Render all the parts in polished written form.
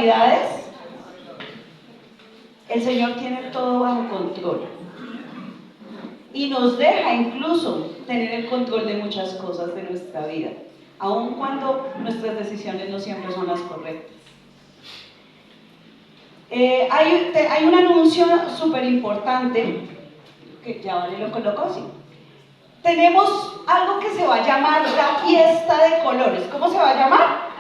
Navidades, el Señor tiene todo bajo control y nos deja incluso tener el control de muchas cosas de nuestra vida, aun cuando nuestras decisiones no siempre son las correctas. Hay un anuncio súper importante, que ya Vale lo colocó, sí. Tenemos algo que se va a llamar la fiesta de colores. ¿Cómo se va a llamar?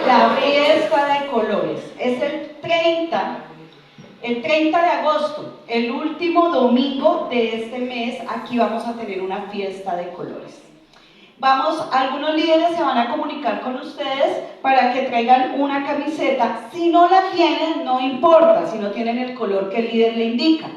La fiesta de colores. Es el 30 de agosto, el último domingo de este mes. Aquí vamos a tener una fiesta de colores. Algunos líderes se van a comunicar con ustedes para que traigan una camiseta. Si no la tienen, no importa, si no tienen el color que el líder le indica.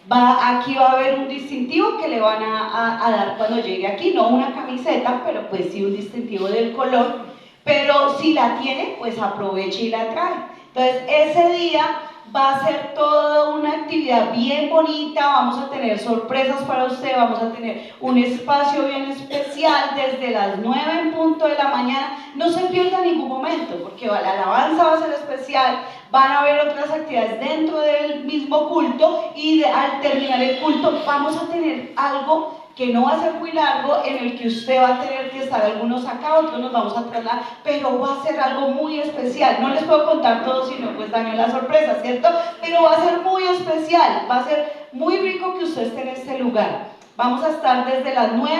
Aquí va a haber un distintivo que le van a dar cuando llegue aquí, no una camiseta, pero pues sí un distintivo del color. Pero si la tiene, pues aproveche y la trae. Entonces ese día va a ser toda una actividad bien bonita, vamos a tener sorpresas para usted, vamos a tener un espacio bien especial desde las 9 en punto de la mañana. No se pierda ningún momento, porque la alabanza va a ser especial, van a haber otras actividades dentro del mismo culto y al terminar el culto vamos a tener algo que no va a ser muy largo, en el que usted va a tener que estar algunos acá, otros nos vamos a trasladar, pero va a ser algo muy especial. No les puedo contar todo, sino pues daño la sorpresa, ¿cierto? Pero va a ser muy especial, va a ser muy rico que usted esté en este lugar. Vamos a estar desde las 9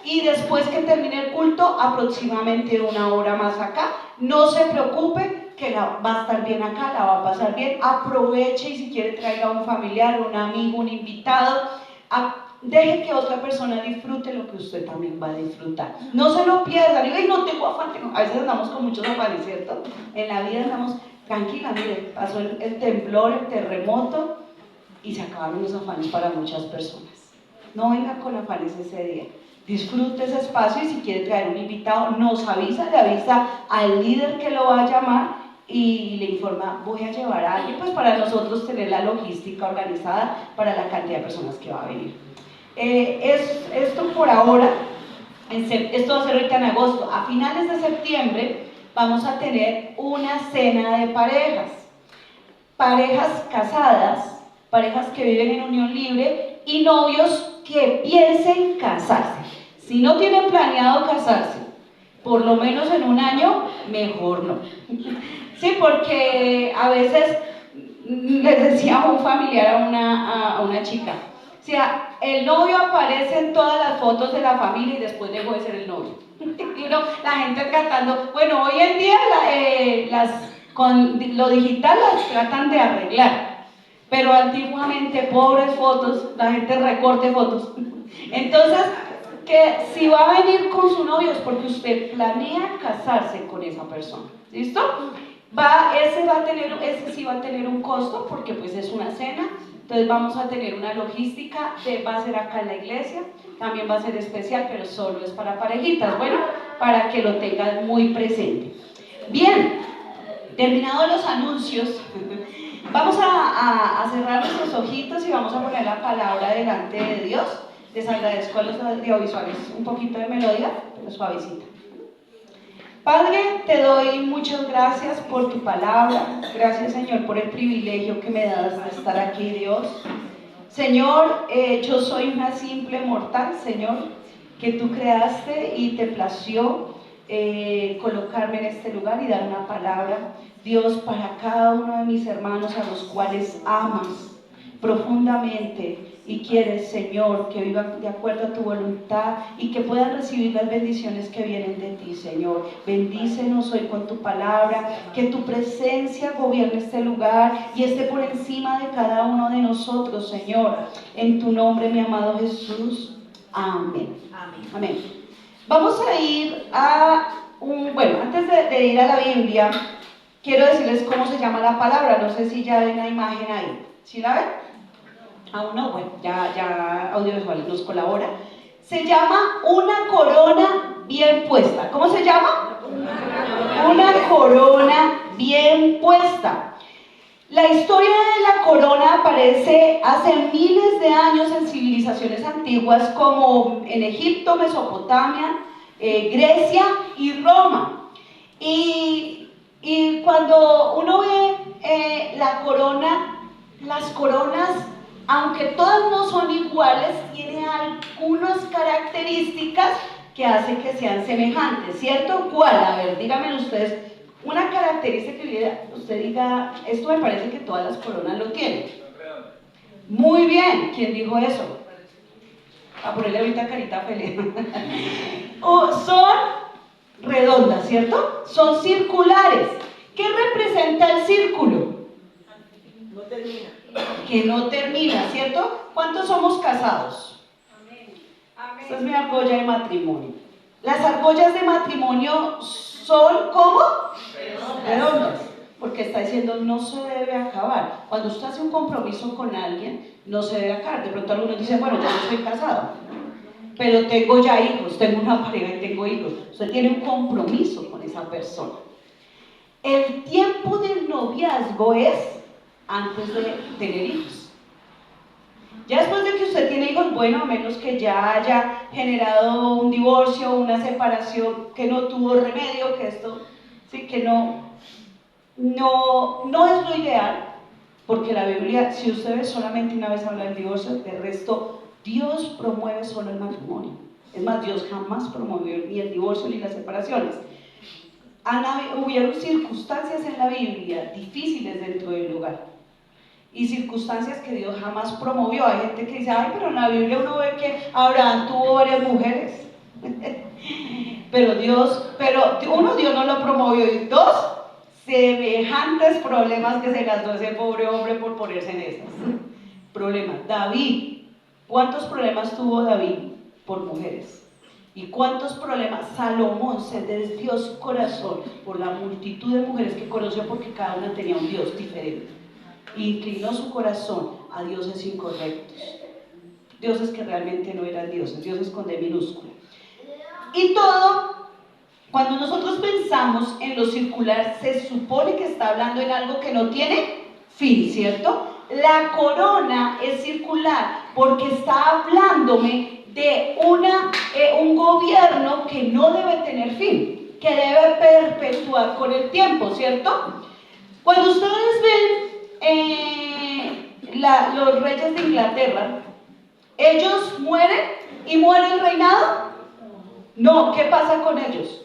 y después que termine el culto, aproximadamente 1 hora más acá. No se preocupe, que va a estar bien acá, la va a pasar bien. Aproveche y si quiere traiga a un familiar, un amigo, un invitado. Deje que otra persona disfrute lo que usted también va a disfrutar. No se lo pierda. Diga, no tengo afán. A veces andamos con muchos afanes, ¿cierto? En la vida andamos tranquila. Mire, pasó el temblor, el terremoto y se acabaron los afanes para muchas personas. No venga con afanes ese día. Disfrute ese espacio y si quiere traer un invitado, nos avisa, le avisa al líder que lo va a llamar y le informa, voy a llevar a alguien, pues para nosotros tener la logística organizada para la cantidad de personas que va a venir. Esto por ahora, esto va a ser ahorita en agosto. A finales de septiembre vamos a tener una cena de parejas casadas, parejas que viven en unión libre y novios que piensen casarse. Si no tienen planeado casarse, por lo menos en un año, mejor no. Sí, porque a veces les decía un familiar a una chica, o sea, el novio aparece en todas las fotos de la familia y después dejó de ser el novio. Y la gente cantando, bueno, hoy en día con lo digital las tratan de arreglar, pero antiguamente, pobres fotos, la gente recorte fotos. Entonces, que si va a venir con su novio es porque usted planea casarse con esa persona, ¿listo? Ese sí va a tener un costo porque pues es una cena. Entonces vamos a tener una logística, va a ser acá en la iglesia, también va a ser especial, pero solo es para parejitas, bueno, para que lo tengan muy presente. Bien, terminados los anuncios, vamos a cerrar nuestros ojitos y vamos a poner la palabra delante de Dios. Les agradezco a los audiovisuales un poquito de melodía, pero suavecita. Padre, te doy muchas gracias por tu palabra. Gracias, Señor, por el privilegio que me das de estar aquí, Dios. Señor, yo soy una simple mortal, Señor, que tú creaste y te plació colocarme en este lugar y dar una palabra, Dios, para cada uno de mis hermanos a los cuales amas profundamente y quieres, Señor, que vivan de acuerdo a tu voluntad y que puedan recibir las bendiciones que vienen de ti, Señor. Bendícenos hoy con tu palabra, que tu presencia gobierne este lugar y esté por encima de cada uno de nosotros, Señor. En tu nombre, mi amado Jesús. Amén. Amén. Amén. Vamos a ir antes de ir a la Biblia, quiero decirles cómo se llama la palabra. No sé si ya ven la imagen ahí. ¿Sí la ven? Aún no, bueno, ya audiovisual nos colabora. Se llama una corona bien puesta. ¿Cómo se llama? Una corona bien puesta. La historia de la corona aparece hace miles de años en civilizaciones antiguas como en Egipto, Mesopotamia, Grecia y Roma. Y Y cuando uno ve la corona, las coronas, aunque todas no son iguales, tienen algunas características que hacen que sean semejantes, ¿cierto? ¿Cuál? A ver, díganme ustedes, una característica que usted diga, esto me parece que todas las coronas lo tienen. Muy bien, ¿quién dijo eso? A ponerle ahorita carita feliz. Son redondas, ¿cierto? Son circulares. ¿Qué representa el círculo? No termina. Que no termina, ¿cierto? ¿Cuántos somos casados? Amén. Esta es mi argolla de matrimonio. Las argollas de matrimonio son ¿cómo? Redondas. Porque está diciendo no se debe acabar. Cuando usted hace un compromiso con alguien, no se debe acabar. De pronto algunos dicen, bueno, yo no estoy casado, pero tengo ya hijos, tengo una pareja y tengo hijos. Usted tiene un compromiso con esa persona. El tiempo del noviazgo es antes de tener hijos. Ya después de que usted tiene hijos, bueno, a menos que ya haya generado un divorcio, una separación que no tuvo remedio, que esto, sí, que no es lo ideal, porque la Biblia, si usted ve, solamente una vez habla del divorcio, de resto, Dios promueve solo el matrimonio. Es más, Dios jamás promovió ni el divorcio ni las separaciones. Hubieron circunstancias en la Biblia difíciles dentro del hogar y circunstancias que Dios jamás promovió. Hay gente que dice, ay, pero en la Biblia uno ve que Abraham tuvo varias mujeres. pero uno, Dios no lo promovió, y dos, semejantes problemas que se gastó ese pobre hombre por ponerse en esas. Problemas. David, ¿cuántos problemas tuvo David por mujeres? ¿Y cuántos problemas? Salomón se desvió su corazón por la multitud de mujeres que conoció, porque cada una tenía un Dios diferente. Inclinó su corazón a dioses incorrectos, dioses que realmente no eran dioses con D minúscula. Y todo, cuando nosotros pensamos en lo circular, se supone que está hablando en algo que no tiene fin, ¿cierto? La corona es circular porque está hablándome de un gobierno que no debe tener fin, que debe perpetuar con el tiempo, ¿cierto? Cuando ustedes ven los reyes de Inglaterra, ¿ellos mueren y muere el reinado? No, ¿qué pasa con ellos?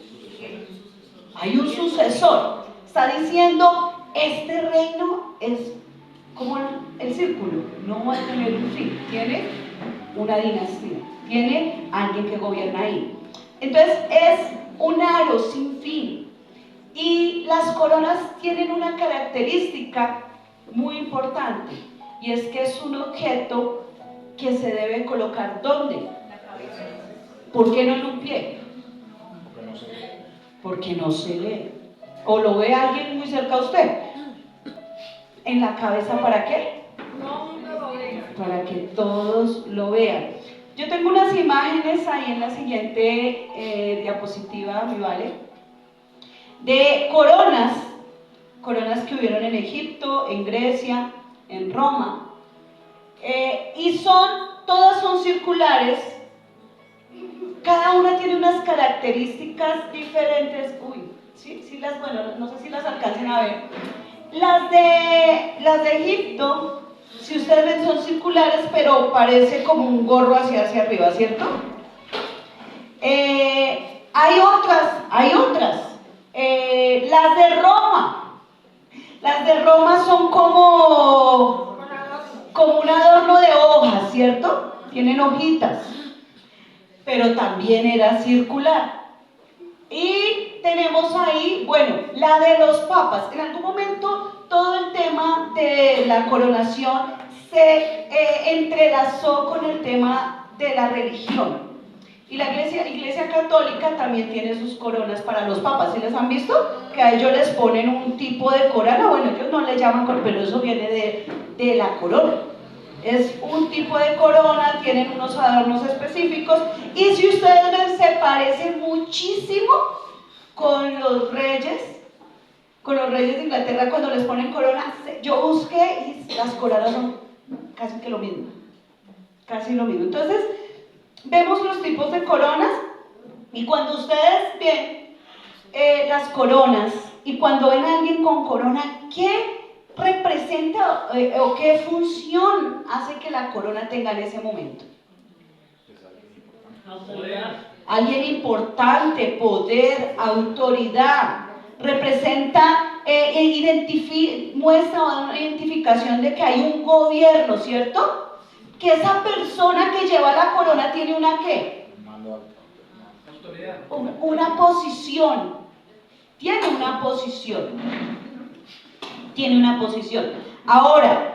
Hay un sucesor. Está diciendo, este reino es como el círculo, no va a tener un fin, tiene una dinastía, tiene alguien que gobierna ahí. Entonces es un aro sin fin. Y las coronas tienen una característica muy importante, y es que es un objeto que se debe colocar ¿dónde? ¿Por qué no en un pie? Porque no se lee. ¿O lo ve alguien muy cerca a usted? ¿En la cabeza para qué? Para que todos lo vean. Yo tengo unas imágenes ahí en la siguiente diapositiva, mi vale, de coronas que hubieron en Egipto, en Grecia, en Roma, y todas son circulares. Cada una tiene unas características diferentes. Bueno, no sé si las alcancen a ver. Las de Egipto, si ustedes ven, son circulares, pero parece como un gorro hacia arriba, ¿cierto? Hay otras. Las de Roma. Las de Roma son como un adorno de hojas, ¿cierto? Tienen hojitas, pero también era circular. Y tenemos ahí, bueno, la de los papas. En algún momento todo el tema de la coronación se entrelazó con el tema de la religión. Y la iglesia católica también tiene sus coronas para los papas. ¿Sí les han visto? Que a ellos les ponen un tipo de corona. Bueno, ellos no le llaman corona, pero eso viene de la corona. Es un tipo de corona, tienen unos adornos específicos, y si ustedes ven, se parece muchísimo con los reyes de Inglaterra cuando les ponen corona. Yo busqué y las coronas son casi que lo mismo, casi lo mismo. Entonces, vemos los tipos de coronas, y cuando ustedes ven las coronas, y cuando ven a alguien con corona, ¿qué representa o qué función hace que la corona tenga en ese momento? Alguien importante, poder, autoridad. Representa, muestra una identificación de que hay un gobierno, ¿cierto? Que esa persona que lleva la corona tiene una ¿qué? Una posición. Tiene una posición. Tiene una posición. Ahora,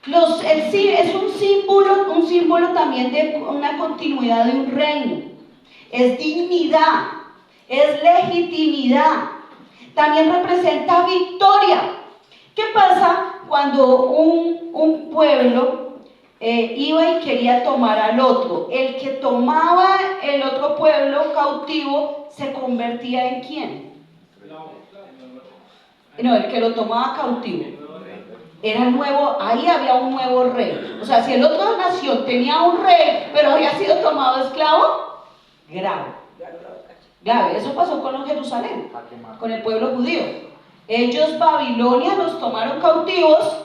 es un símbolo también de una continuidad de un reino. Es dignidad, es legitimidad. También representa victoria. ¿Qué pasa cuando un pueblo iba y quería tomar al otro? El que tomaba el otro pueblo cautivo se convertía en ¿quién? No, el que lo tomaba cautivo. Era nuevo, ahí había un nuevo rey. O sea, si el otro nación tenía un rey, pero había sido tomado esclavo, grave. Eso pasó con los Jerusalén, con el pueblo judío. Ellos, Babilonia, los tomaron cautivos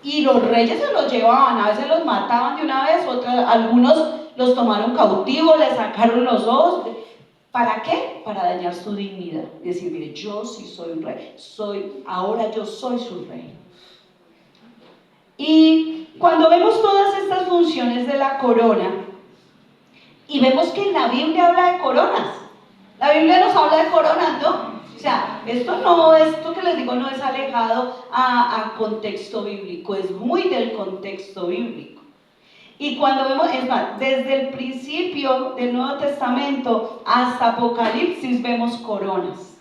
y los reyes se los llevaban. A veces los mataban de una vez, algunos los tomaron cautivos, les sacaron los ojos. ¿Para qué? Para dañar su dignidad. Decir, mire, yo sí soy un rey, ahora yo soy su rey. Y cuando vemos todas estas funciones de la corona, y vemos que en la Biblia habla de coronas, la Biblia nos habla de coronas, ¿no? O sea, esto que les digo no es alejado a contexto bíblico, es muy del contexto bíblico. Y cuando vemos, es más, desde el principio del Nuevo Testamento hasta Apocalipsis vemos coronas.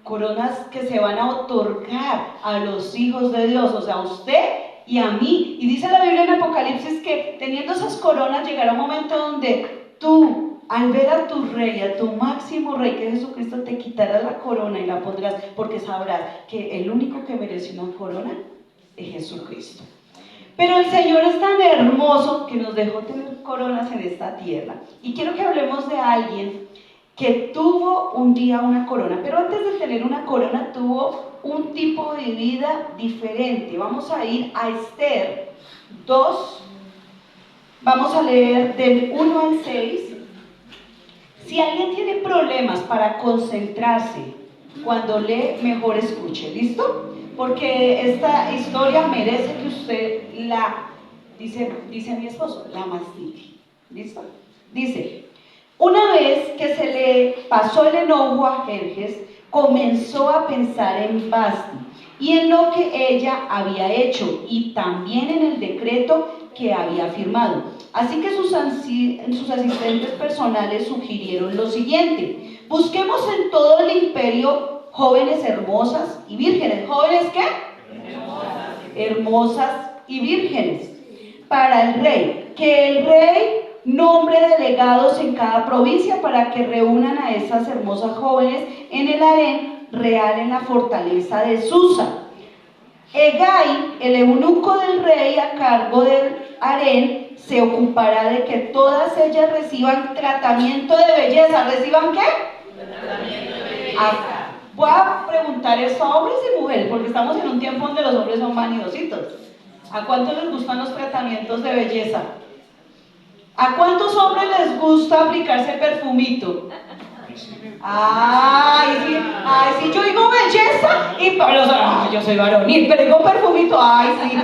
Coronas que se van a otorgar a los hijos de Dios, o sea, a usted y a mí. Y dice la Biblia en Apocalipsis que teniendo esas coronas llegará un momento donde tú, al ver a tu rey, a tu máximo rey, que es Jesucristo, te quitarás la corona y la pondrás, porque sabrás que el único que merece una corona es Jesucristo. Pero el Señor es tan hermoso que nos dejó tener coronas en esta tierra. Y quiero que hablemos de alguien que tuvo un día una corona, pero antes de tener una corona tuvo un tipo de vida diferente. Vamos a ir a Esther 2, vamos a leer del 1 al 6. Si alguien tiene problemas para concentrarse cuando lee, mejor escuche, ¿listo? Porque esta historia merece que usted dice mi esposo, la mastique, ¿listo? Dice, una vez que se le pasó el enojo a Jerjes, comenzó a pensar en Vasti y en lo que ella había hecho y también en el decreto que había firmado. Así que sus asistentes personales sugirieron lo siguiente: busquemos en todo el imperio jóvenes hermosas y vírgenes. ¿Jóvenes qué? Hermosas y vírgenes. Para el rey. Que el rey nombre delegados en cada provincia para que reúnan a esas hermosas jóvenes en el harén real en la fortaleza de Susa. Hegai, el eunuco del rey a cargo del harén, se ocupará de que todas ellas reciban tratamiento de belleza. ¿Reciban qué? Tratamiento de belleza. Voy a preguntar esto a hombres y mujeres, porque estamos en un tiempo donde los hombres son vanidositos. ¿A cuántos les gustan los tratamientos de belleza? ¿A cuántos hombres les gusta aplicarse perfumito? Ay, sí, yo digo belleza y yo soy varonil, pero digo perfumito, ay, sí.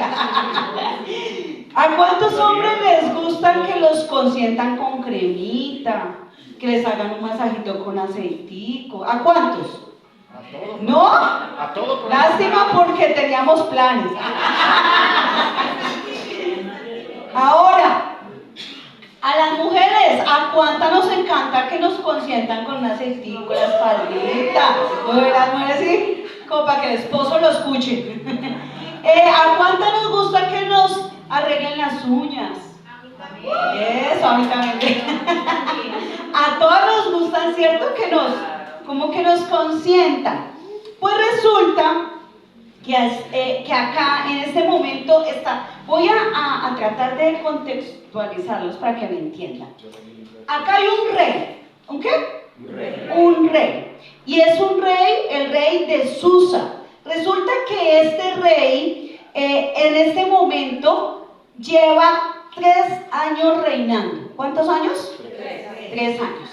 ¿A cuántos hombres les gusta que los consientan con cremita, que les hagan un masajito con aceitico? ¿A cuántos? A todos. ¿No? A todos. Lástima porque teníamos planes. Ahora, a las mujeres, ¿a cuántas nos encanta que nos consientan con un aceitico, la espaldita? Las mujeres sí, como para que el esposo lo escuche. ¿A cuántas nos gusta que nos arreglen las uñas? A mí también. Eso, a mí también. A todas nos gustan, ¿cierto? Como que nos consientan. Pues resulta que acá en este momento voy a tratar de contextualizarlos para que me entiendan. Acá hay un rey. ¿Un qué? Un rey. Y es un rey, el rey de Susa. Resulta que este rey, en este momento, lleva 3 años reinando. ¿Cuántos años? 3 años.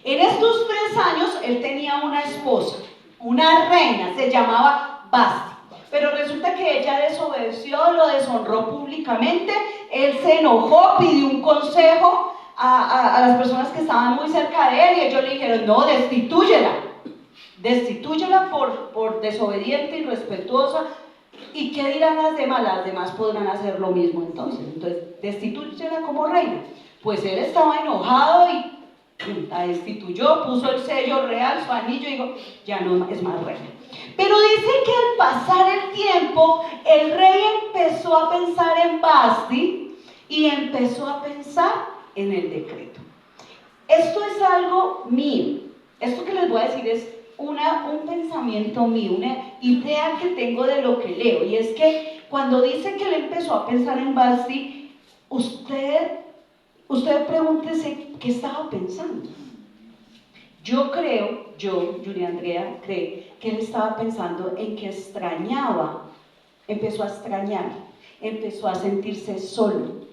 En estos 3 años, él tenía una esposa, una reina, se llamaba Basti. Pero resulta que ella desobedeció, lo deshonró públicamente, él se enojó, pidió un consejo a las personas que estaban muy cerca de él y ellos le dijeron, no, destitúyela por desobediente, irrespetuosa. ¿Y qué dirán las demás? Las demás podrán hacer lo mismo entonces destitúyela como reina. Pues él estaba enojado y la destituyó, puso el sello real, su anillo y dijo, ya no es más reina. Pero dice que al pasar el tiempo, el rey empezó a pensar en Basti y empezó a pensar en el decreto. Esto es algo mío. Esto que les voy a decir es un pensamiento mío, una idea que tengo de lo que leo. Y es que cuando dice que él empezó a pensar en Basti, usted pregúntese qué estaba pensando. Yo creo, Julia Andrea, cree que él estaba pensando en que extrañaba, empezó a extrañar, empezó a sentirse solo.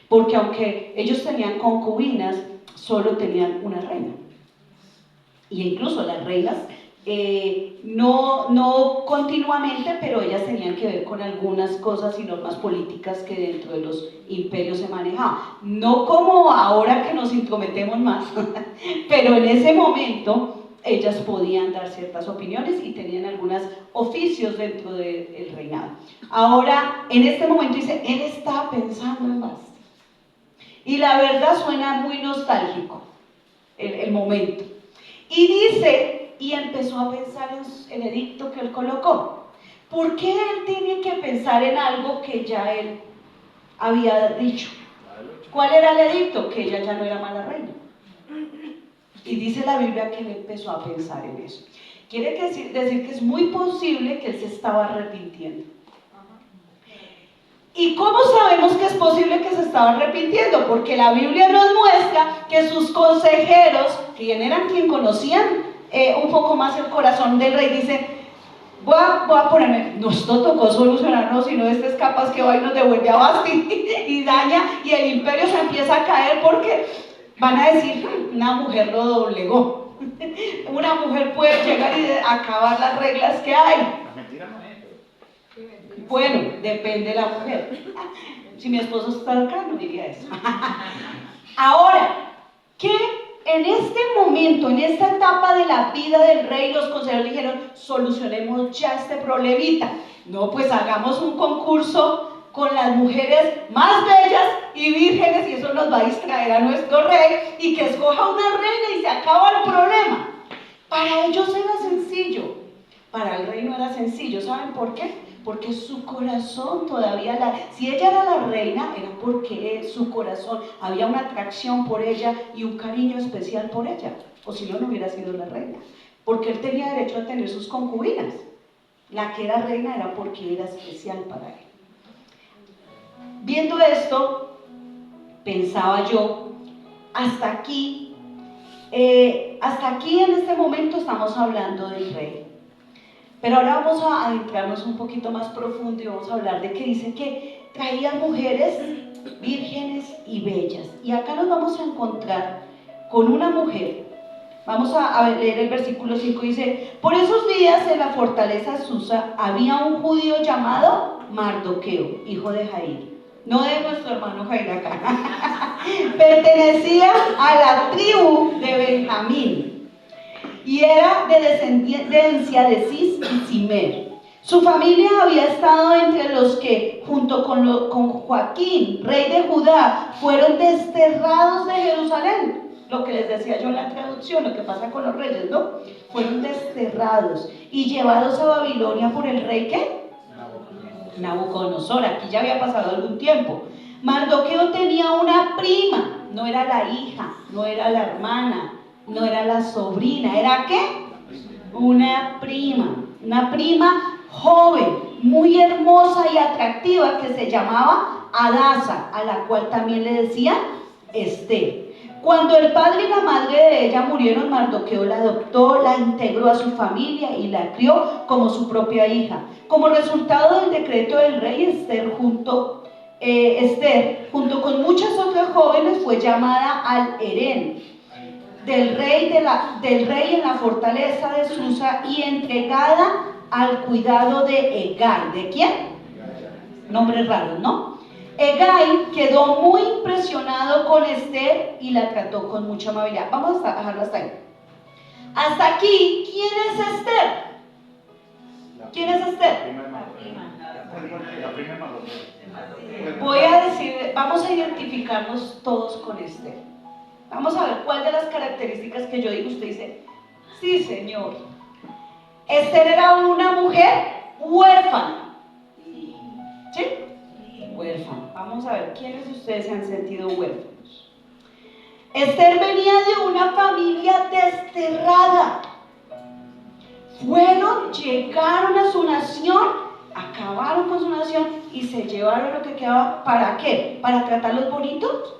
Porque aunque ellos tenían concubinas, solo tenían una reina. Y incluso las reinas, no continuamente, pero ellas tenían que ver con algunas cosas y normas políticas que dentro de los imperios se manejaban. No como ahora que nos intrometemos más, pero en ese momento ellas podían dar ciertas opiniones y tenían algunos oficios dentro del reinado. Ahora, en este momento dice, él estaba pensando en Basti. Y la verdad suena muy nostálgico el momento. Y dice, y empezó a pensar en el edicto que él colocó. ¿Por qué él tiene que pensar en algo que ya él había dicho? ¿Cuál era el edicto? Que ella ya no era mala reina. Y dice la Biblia que él empezó a pensar en eso. Quiere decir que es muy posible que él se estaba arrepintiendo. ¿Y cómo sabemos que es posible que se estaba arrepintiendo? Porque la Biblia nos muestra que sus consejeros, quien conocían un poco más el corazón del rey, dicen, voy a ponerme, no, esto tocó solucionarnos, sino este es capaz que va y nos devuelve a Basti y daña, y el imperio se empieza a caer porque van a decir, una mujer lo doblegó. Una mujer puede llegar y acabar las reglas que hay. La mentira no es. Bueno, depende de la mujer. Si mi esposo está acá, no diría eso. Ahora, que en este momento, en esta etapa de la vida del rey, los consejeros dijeron, solucionemos ya este problemita. No, pues hagamos un concurso con las mujeres más bellas y vírgenes, y eso nos va a distraer a nuestro rey, y que escoja una reina y se acaba el problema. Para ellos era sencillo, para el rey no era sencillo. ¿Saben por qué? Porque su corazón todavía, si ella era la reina, era porque su corazón, había una atracción por ella y un cariño especial por ella, o si no, no hubiera sido la reina, porque él tenía derecho a tener sus concubinas. La que era reina era porque era especial para él. Viendo esto, pensaba yo, hasta aquí en este momento estamos hablando del rey. Pero ahora vamos a adentrarnos un poquito más profundo y vamos a hablar de que dice que traían mujeres vírgenes y bellas. Y acá nos vamos a encontrar con una mujer. Vamos a leer el versículo 5, dice, por esos días en la fortaleza de Susa había un judío llamado Mardoqueo, hijo de Jair. No de nuestro hermano Jair acá. Pertenecía a la tribu de Benjamín. Y era de descendencia de Cis y Simer. Su familia había estado entre los que, junto con Joaquín, rey de Judá, fueron desterrados de Jerusalén. Lo que les decía yo en la traducción, lo que pasa con los reyes, ¿no? Fueron desterrados y llevados a Babilonia por el rey, ¿qué? Nabucodonosor. Aquí ya había pasado algún tiempo. Mardoqueo tenía una prima, no era la hija, no era la hermana, no era la sobrina, ¿era qué? Una prima joven, muy hermosa y atractiva, que se llamaba Hadasa, a la cual también le decían Esther. Cuando el padre y la madre de ella murieron, Mardoqueo la adoptó, la integró a su familia y la crió como su propia hija. Como resultado del decreto del rey, Esther, junto con muchas otras jóvenes, fue llamada al harén del rey en la fortaleza de Susa y entregada al cuidado de Hegai. ¿De quién? Nombres raros, ¿no? Hegai quedó muy impresionado con Esther y la trató con mucha amabilidad. Vamos a dejarlo hasta ahí. Hasta aquí, ¿quién es Esther? ¿Quién es Esther? La prima Mardoqueo. Voy a decir, vamos a identificarnos todos con Esther. Vamos a ver cuál de las características que yo digo usted dice, sí señor. Esther era una mujer huérfana. ¿Sí? Huérfana. Vamos a ver quiénes de ustedes se han sentido huérfanos. Esther venía de una familia desterrada. Llegaron a su nación, acabaron con su nación y se llevaron lo que quedaba. ¿Para qué? ¿Para tratarlos bonitos?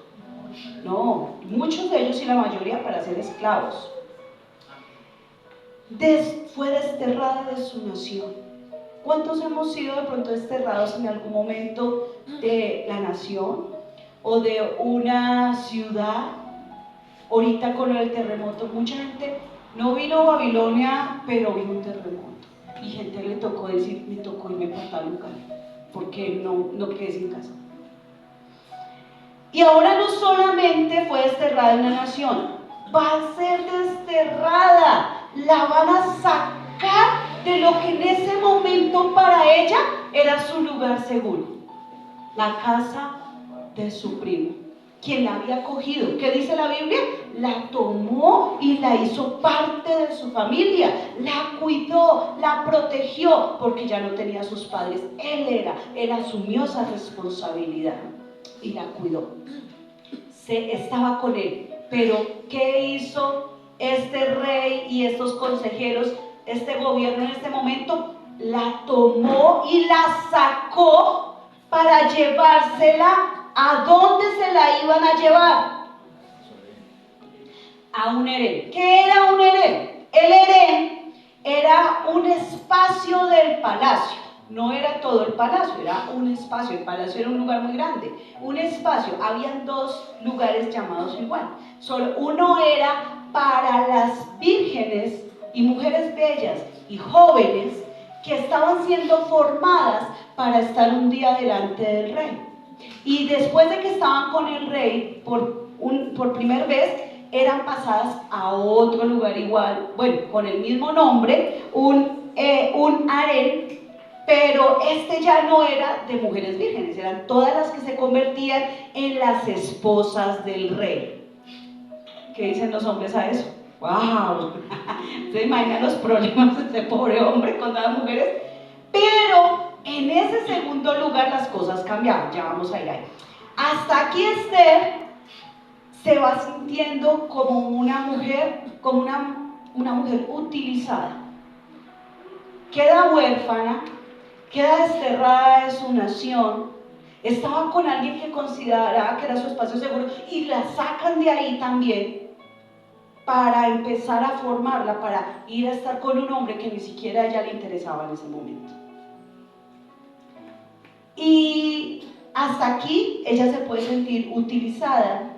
No, muchos de ellos y la mayoría para ser esclavos. Fue desterrada de su nación. ¿Cuántos hemos sido de pronto desterrados en algún momento de la nación o de una ciudad? Ahorita con el terremoto, mucha gente no vino a Babilonia, pero vino un terremoto. Y gente le tocó decir, me tocó irme para tal lugar, porque no quedé sin casa. Y ahora no solamente fue desterrada en la nación, va a ser desterrada, la van a sacar de lo que en ese momento para ella era su lugar seguro, la casa de su primo, quien la había acogido. ¿Qué dice la Biblia? La tomó y la hizo parte de su familia, la cuidó, la protegió, porque ya no tenía a sus padres, él asumió esa responsabilidad y la cuidó. Estaba con él. Pero ¿qué hizo este rey y estos consejeros, este gobierno en este momento? La tomó y la sacó para llevársela. ¿A dónde se la iban a llevar? A un harén. ¿Qué era un harén? El harén era un espacio del palacio. No era todo el palacio, era un espacio. El palacio era un lugar muy grande. Un espacio, habían dos lugares llamados igual. Solo uno era para las vírgenes y mujeres bellas y jóvenes que estaban siendo formadas para estar un día delante del rey. Y después de que estaban con el rey por primera vez, eran pasadas a otro lugar igual, bueno, con el mismo nombre, un harén. Pero este ya no era de mujeres vírgenes, eran todas las que se convertían en las esposas del rey. ¿Qué dicen los hombres a eso? ¡Wow! ¿Se imaginan los problemas de este pobre hombre con las mujeres? Pero en ese segundo lugar las cosas cambiaron, ya vamos a ir ahí. Hasta aquí Esther se va sintiendo como una mujer, una mujer utilizada. Queda huérfana, queda desterrada de su nación, estaba con alguien que consideraba que era su espacio seguro y la sacan de ahí también para empezar a formarla, para ir a estar con un hombre que ni siquiera a ella le interesaba en ese momento. Y hasta aquí ella se puede sentir utilizada.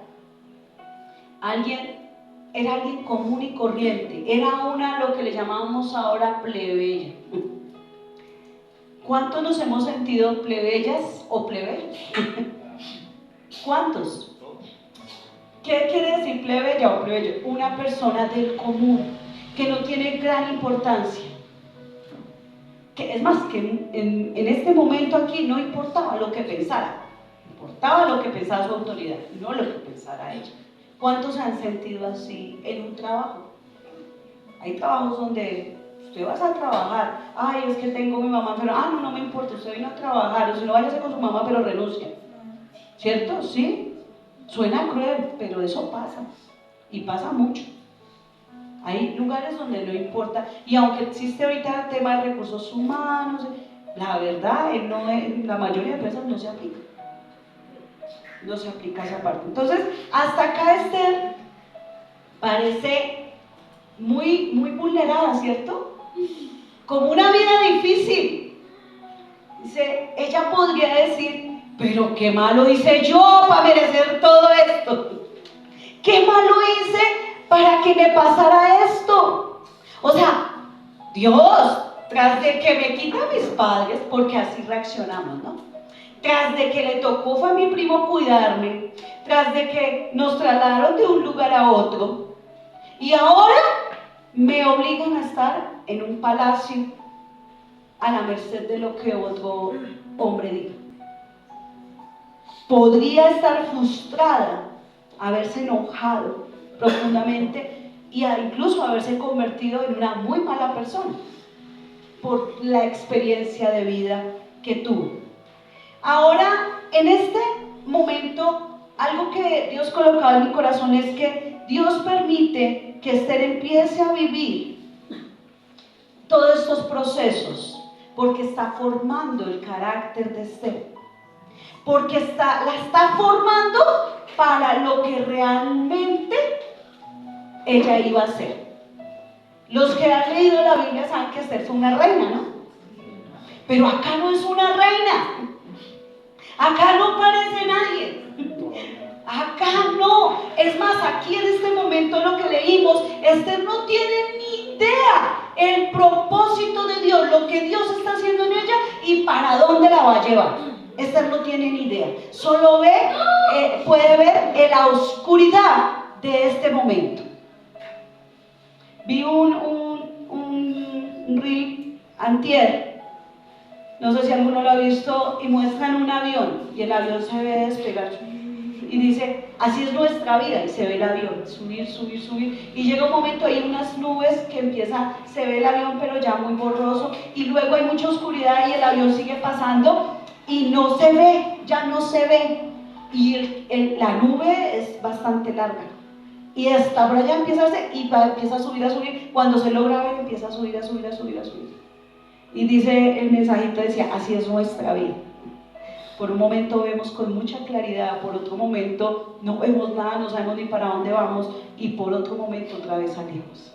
Era alguien común y corriente, era lo que le llamamos ahora plebeya. ¿Cuántos nos hemos sentido plebeyas o plebeyos? ¿Cuántos? ¿Qué quiere decir plebeya o plebeyo? Una persona del común, que no tiene gran importancia. Que es más, que en este momento aquí no importaba lo que pensara, importaba lo que pensaba su autoridad, no lo que pensara ella. ¿Cuántos se han sentido así en un trabajo? Hay trabajos donde usted va a trabajar, ay, es que tengo mi mamá, pero no me importa, usted vino a trabajar, o si no, váyase con su mamá, pero renuncia. ¿Cierto? Sí. Suena cruel, pero eso pasa, y pasa mucho. Hay lugares donde no importa, y aunque existe ahorita el tema de recursos humanos, la verdad, en la mayoría de empresas no se aplica. No se aplica esa parte. Entonces, hasta acá Esther Parece muy, muy vulnerada, ¿cierto? Como una vida difícil. Dice, ella podría decir, pero qué malo hice yo para merecer todo esto. ¿Qué malo hice para que me pasara esto? O sea, Dios, tras de que me quita a mis padres, porque así reaccionamos, ¿no? Tras de que le tocó fue a mi primo cuidarme, tras de que nos trasladaron de un lugar a otro, y ahora me obligan a estar en un palacio a la merced de lo que otro hombre diga. Podría estar frustrada, haberse enojado profundamente y incluso haberse convertido en una muy mala persona por la experiencia de vida que tuvo. Ahora, en este momento, algo que Dios colocaba en mi corazón es que Dios permite que Esther empiece a vivir todos estos procesos porque está formando el carácter de Esther, porque la está formando para lo que realmente ella iba a ser. Los que han leído la Biblia saben que Esther fue una reina, ¿no? Pero acá no es una reina. Acá no parece nadie. Acá no. Es más, aquí en este momento lo que leímos, Esther no tiene ni idea el propósito de Dios, lo que Dios está haciendo en ella y para dónde la va a llevar. Esther no tiene ni idea. Solo puede ver en la oscuridad de este momento. Vi un reel antier, no sé si alguno lo ha visto, y muestran un avión y el avión se ve despegar y dice, así es nuestra vida, y se ve el avión subir, subir, subir, y llega un momento, hay unas nubes que se ve el avión pero ya muy borroso, y luego hay mucha oscuridad y el avión sigue pasando y no se ve, ya no se ve, y la nube es bastante larga. Y esta por allá empieza a subir, cuando se logra ver empieza a subir. Y dice el mensajito, decía, así es nuestra vida. Por un momento vemos con mucha claridad, por otro momento no vemos nada, no sabemos ni para dónde vamos, y por otro momento otra vez salimos.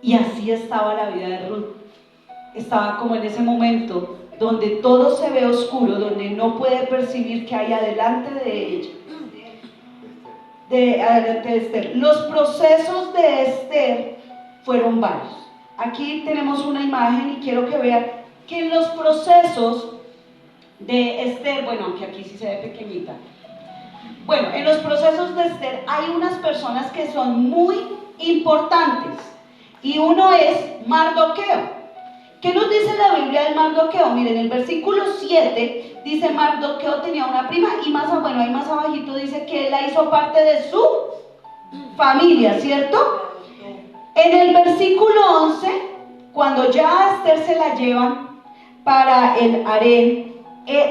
Y así estaba la vida de Ruth. Estaba como en ese momento donde todo se ve oscuro, donde no puede percibir que hay adelante de ella. Adelante de Esther. Los procesos de Esther fueron varios. Aquí tenemos una imagen y quiero que vean que en los procesos de Esther, bueno, aunque aquí sí se ve pequeñita, bueno, en los procesos de Esther hay unas personas que son muy importantes y uno es Mardoqueo. ¿Qué nos dice la Biblia del Mardoqueo? Miren, en el versículo 7 dice Mardoqueo tenía una prima y ahí más abajito dice que él la hizo parte de su familia, ¿cierto? En el versículo 11, cuando ya a Esther se la llevan para el harén,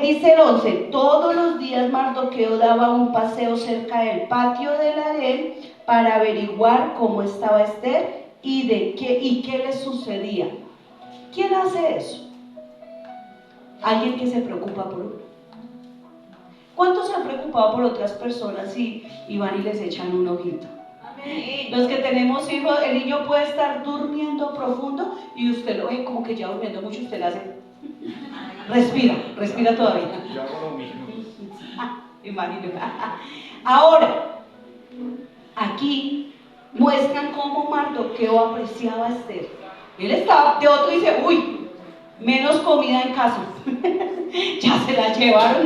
dice el 11, todos los días Mardoqueo daba un paseo cerca del patio del harén para averiguar cómo estaba Esther y qué le sucedía. ¿Quién hace eso? Alguien que se preocupa por uno. ¿Cuántos se han preocupado por otras personas y van y les echan un ojito? Amén. Los que tenemos hijos, el niño puede estar durmiendo profundo y usted lo ve como que ya durmiendo mucho, usted le hace, respira todavía. Yo hago lo mismo. Imagínate. Ahora, aquí muestran cómo Mardoqueo apreciaba a Esther. Él estaba de otro y dice, uy, menos comida en casa. Ya se la llevaron,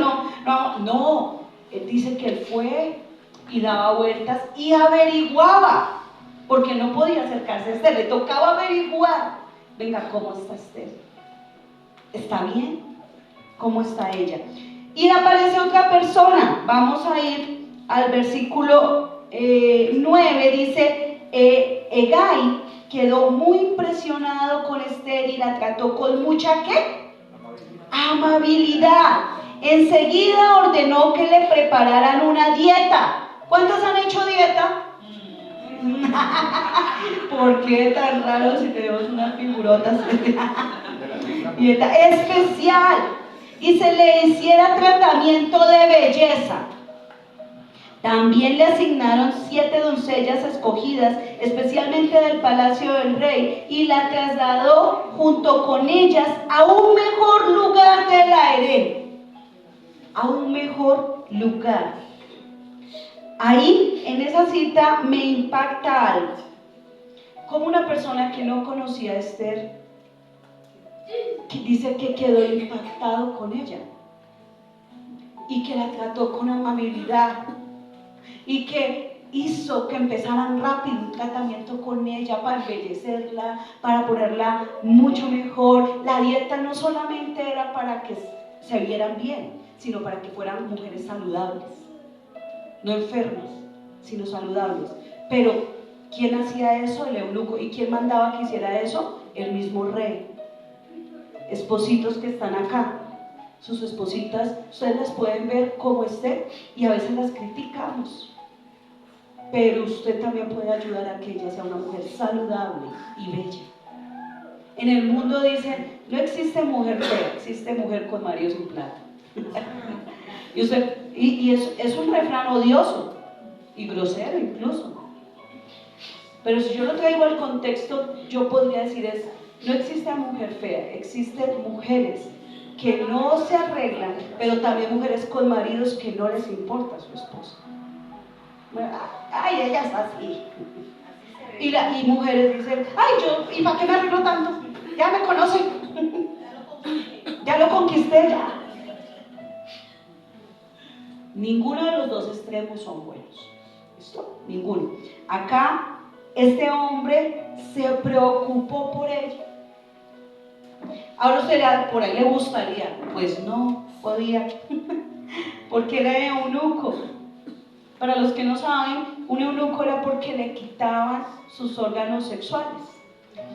no. Él dice que él fue y daba vueltas y averiguaba, porque no podía acercarse a Esther, le tocaba averiguar. Venga, ¿cómo está Esther? ¿Está bien? ¿Cómo está ella? Y aparece otra persona. Vamos a ir al versículo 9, dice, Hegai quedó muy impresionado con Esther y la trató con mucha ¿qué? Amabilidad. Enseguida ordenó que le prepararan una dieta. ¿Cuántos han hecho dieta? ¿Por qué tan raro si tenemos unas figurotas? Dieta especial. Y se le hiciera tratamiento de belleza. También le asignaron 7 doncellas escogidas, especialmente del palacio del rey, y la trasladó junto con ellas a un mejor lugar del aire. A un mejor lugar. Ahí, en esa cita, me impacta algo. Como una persona que no conocía a Esther, que dice que quedó impactado con ella y que la trató con amabilidad y que hizo que empezaran rápido un tratamiento con ella para embellecerla, para ponerla mucho mejor. La dieta no solamente era para que se vieran bien, sino para que fueran mujeres saludables, no enfermas, sino saludables. Pero ¿quién hacía eso? El eunuco. ¿Y quién mandaba que hiciera eso? El mismo rey. Espositos que están acá, sus espositas, ustedes las pueden ver como estén y a veces las criticamos, pero usted también puede ayudar a que ella sea una mujer saludable y bella. En el mundo dicen, no existe mujer fea, existe mujer con marido sin plata. Y es un refrán odioso y grosero incluso. Pero si yo lo traigo al contexto, yo podría decir no existe mujer fea, existen mujeres que no se arreglan, pero también mujeres con maridos que no les importa su esposa. Ay, ella está así. Y mujeres dicen, ay, ¿y para qué me arreglo tanto? Ya me conocen. Ya lo conquisté ya. Ninguno de los dos extremos son buenos. ¿Listo? Ninguno. Acá, este hombre se preocupó por ella. Ahora usted por ahí le gustaría. Pues no podía. Porque era eunuco. Para los que no saben, un eunuco era porque le quitaban sus órganos sexuales.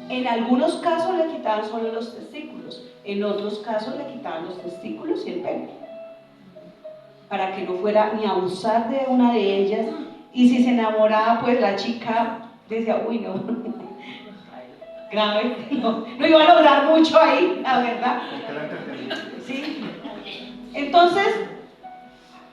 En algunos casos le quitaban solo los testículos, en otros casos le quitaban los testículos y el pene, para que no fuera ni a abusar de una de ellas. Y si se enamoraba, pues la chica decía, uy, no, grave, no iba a lograr mucho ahí, la verdad. ¿Sí? Entonces,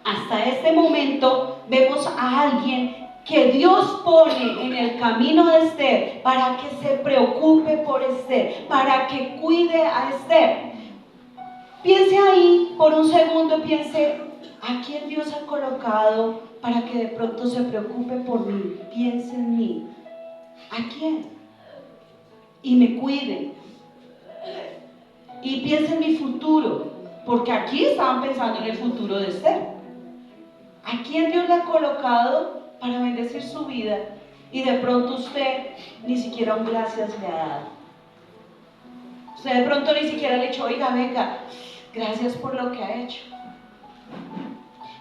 hasta este momento vemos a alguien que Dios pone en el camino de Esther para que se preocupe por Esther, para que cuide a Esther. Piense ahí por un segundo y piense, ¿a quién Dios ha colocado para que de pronto se preocupe por mí? Piense en mí. ¿A quién? Y me cuide. Y piense en mi futuro, porque aquí estaban pensando en el futuro de Esther. ¿A quién Dios le ha colocado para bendecir su vida? Y de pronto usted ni siquiera un gracias le ha dado. Usted de pronto ni siquiera le ha dicho, oiga, venga, gracias por lo que ha hecho.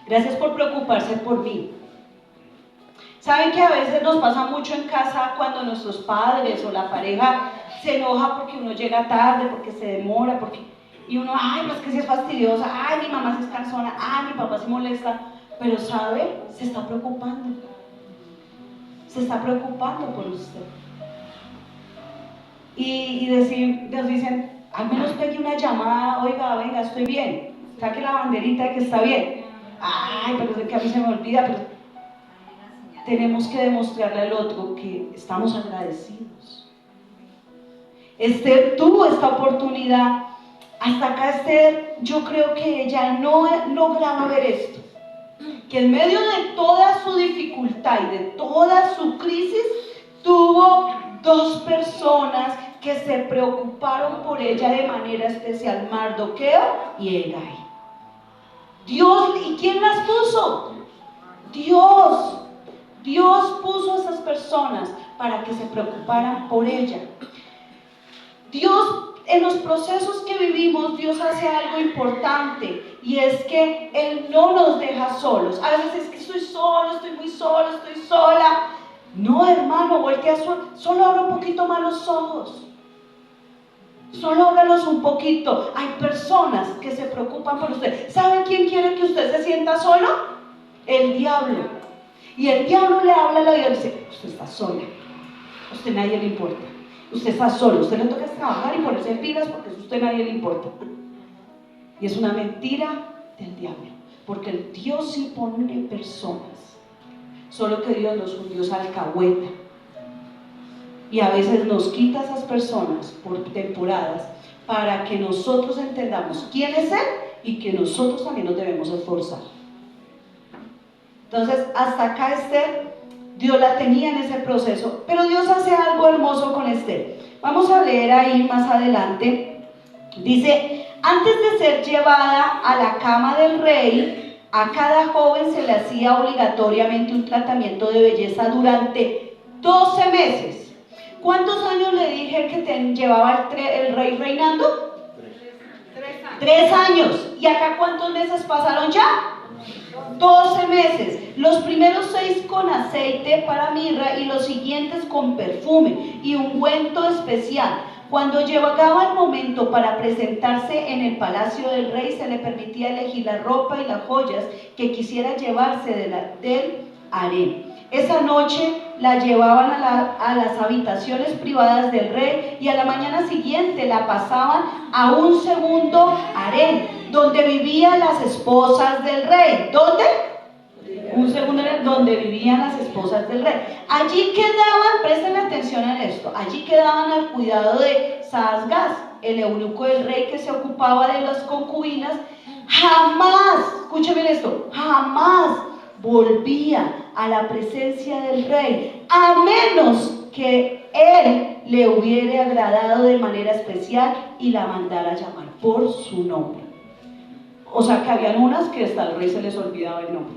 Gracias por preocuparse por mí. ¿Saben que a veces nos pasa mucho en casa cuando nuestros padres o la pareja se enoja porque uno llega tarde, porque se demora, y uno, ay, pues que si es fastidiosa, ay, mi mamá se es cansona, ay, mi papá se molesta, pero sabe, se está preocupando por usted. Y nos dicen, al menos pegue una llamada, oiga, venga, estoy bien, saque la banderita de que está bien. Ay, pero es que a mí se me olvida, pero tenemos que demostrarle al otro que estamos agradecidos. Esther tuvo esta oportunidad. Hasta acá Esther, yo creo que ella no lograba ver esto, que en medio de toda su dificultad y de toda su crisis, tuvo 2 personas que se preocuparon por ella de manera especial, Mardoqueo y Hegai. Dios, ¿y quién las puso? Dios. Dios puso a esas personas para que se preocuparan por ella. Dios, en los procesos que vivimos, Dios hace algo importante, y es que Él no nos deja solos. A veces es que estoy solo, estoy muy solo, estoy sola. No, hermano, voltea solo abra un poquito más los ojos. Solo ábralos un poquito. Hay personas que se preocupan por usted. ¿Saben quién quiere que usted se sienta solo? El diablo. Y el diablo le habla a la vida y dice, usted está sola, a usted nadie le importa, usted está solo, usted le toca trabajar y ponerse pilas porque a usted nadie le importa. Y es una mentira del diablo, porque el Dios sí pone personas solo que Dios no es un Dios alcahueta. Y a veces nos quita a esas personas por temporadas para que nosotros entendamos quién es Él y que nosotros también nos debemos esforzar. Entonces, hasta acá Esther, Dios la tenía en ese proceso, pero Dios hace algo hermoso con Esther. Vamos a leer ahí más adelante. Dice: antes de ser llevada a la cama del rey, a cada joven se le hacía obligatoriamente un tratamiento de belleza durante 12 meses. ¿Cuántos años le dije que llevaba el rey reinando? 3 años. ¿Y acá cuántos meses pasaron ya? 12 meses. Los primeros 6 con aceite para mirra y los siguientes con perfume y ungüento especial. Cuando llegaba el momento para presentarse en el palacio del rey, se le permitía elegir la ropa y las joyas que quisiera llevarse del harén. Esa noche la llevaban a las habitaciones privadas del rey y a la mañana siguiente la pasaban a un segundo harén, donde vivían las esposas del rey. ¿Dónde? Un segundo harén donde vivían las esposas del rey. Allí quedaban, presten atención a esto, allí quedaban al cuidado de Saasgaz, el eunuco del rey que se ocupaba de las concubinas. Jamás, escúcheme esto, jamás volvía a la presencia del rey, a menos que él le hubiera agradado de manera especial y la mandara a llamar por su nombre. O sea que habían unas que hasta al rey se les olvidaba el nombre,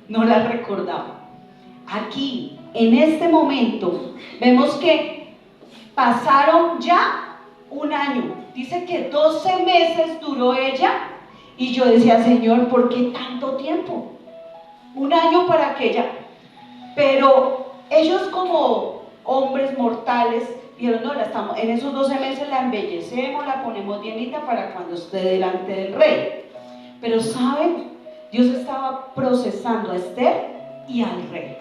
no las recordaba. Aquí, en este momento, vemos que pasaron ya un año. Dice que 12 meses duró ella, y yo decía: Señor, ¿por qué tanto tiempo? Un año para que ella. Pero ellos, como hombres mortales, dijeron: no, en esos 12 meses la embellecemos, la ponemos bienita para cuando esté delante del rey. Pero ¿saben? Dios estaba procesando a Esther y al rey.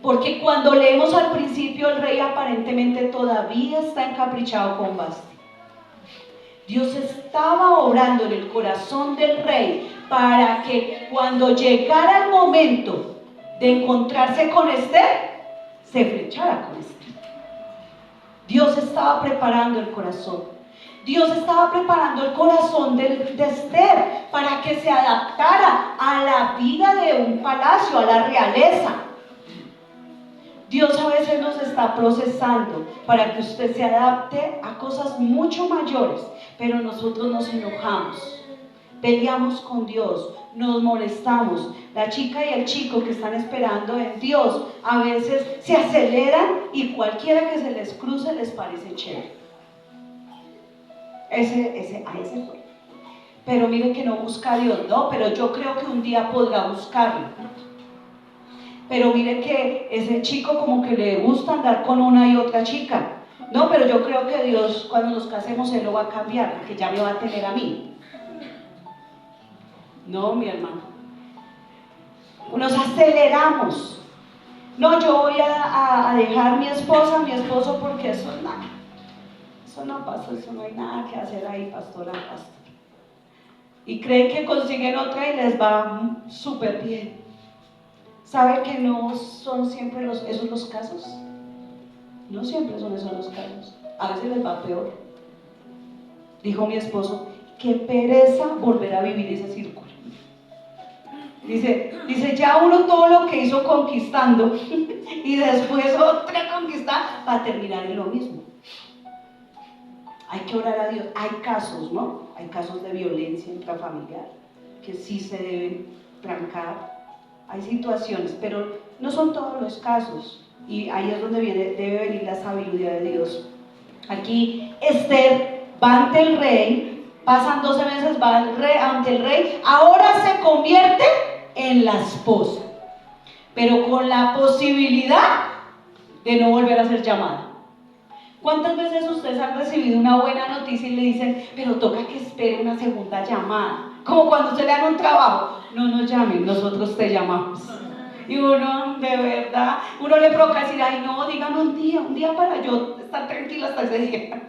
Porque cuando leemos al principio, el rey aparentemente todavía está encaprichado con Vasti. Dios estaba obrando en el corazón del rey para que cuando llegara el momento de encontrarse con Esther, se flechara con Esther. Dios estaba preparando el corazón. Dios estaba preparando el corazón de Esther para que se adaptara a la vida de un palacio, a la realeza. Dios a veces nos está procesando para que usted se adapte a cosas mucho mayores, pero nosotros nos enojamos, peleamos con Dios, nos molestamos. La chica y el chico que están esperando en Dios a veces se aceleran y cualquiera que se les cruce les parece chévere. Ese fue. Pero miren que no busca a Dios, no, pero yo creo que un día podrá buscarlo. Pero mire que ese chico como que le gusta andar con una y otra chica. No, pero yo creo que Dios, cuando nos casemos, Él lo va a cambiar, porque ya me va a tener a mí. No, mi hermano. Nos aceleramos. No, yo voy a dejar mi esposo, porque eso es nada. Eso no pasa, eso no hay nada que hacer ahí, pastora, pastor. Y creen que consiguen otra y les va súper bien. ¿Sabe que no son siempre esos los casos? No siempre son esos los casos. A veces les va peor. Dijo mi esposo: qué pereza volver a vivir ese círculo. Dice, ya uno todo lo que hizo conquistando y después otra conquista para terminar en lo mismo. Hay que orar a Dios. Hay casos, ¿no? Hay casos de violencia intrafamiliar que sí se deben trancar. Hay situaciones, pero no son todos los casos, y ahí es donde debe venir la sabiduría de Dios. Aquí Esther va ante el rey, pasan 12 meses, va ante el rey, ahora se convierte en la esposa, pero con la posibilidad de no volver a ser llamada. ¿Cuántas veces ustedes han recibido una buena noticia y le dicen: pero toca que espere una segunda llamada? Como cuando usted le dan un trabajo: no nos llamen, nosotros te llamamos. Y uno, de verdad, uno le provoca decir: ay no, dígame un día para yo estar tranquila hasta ese día.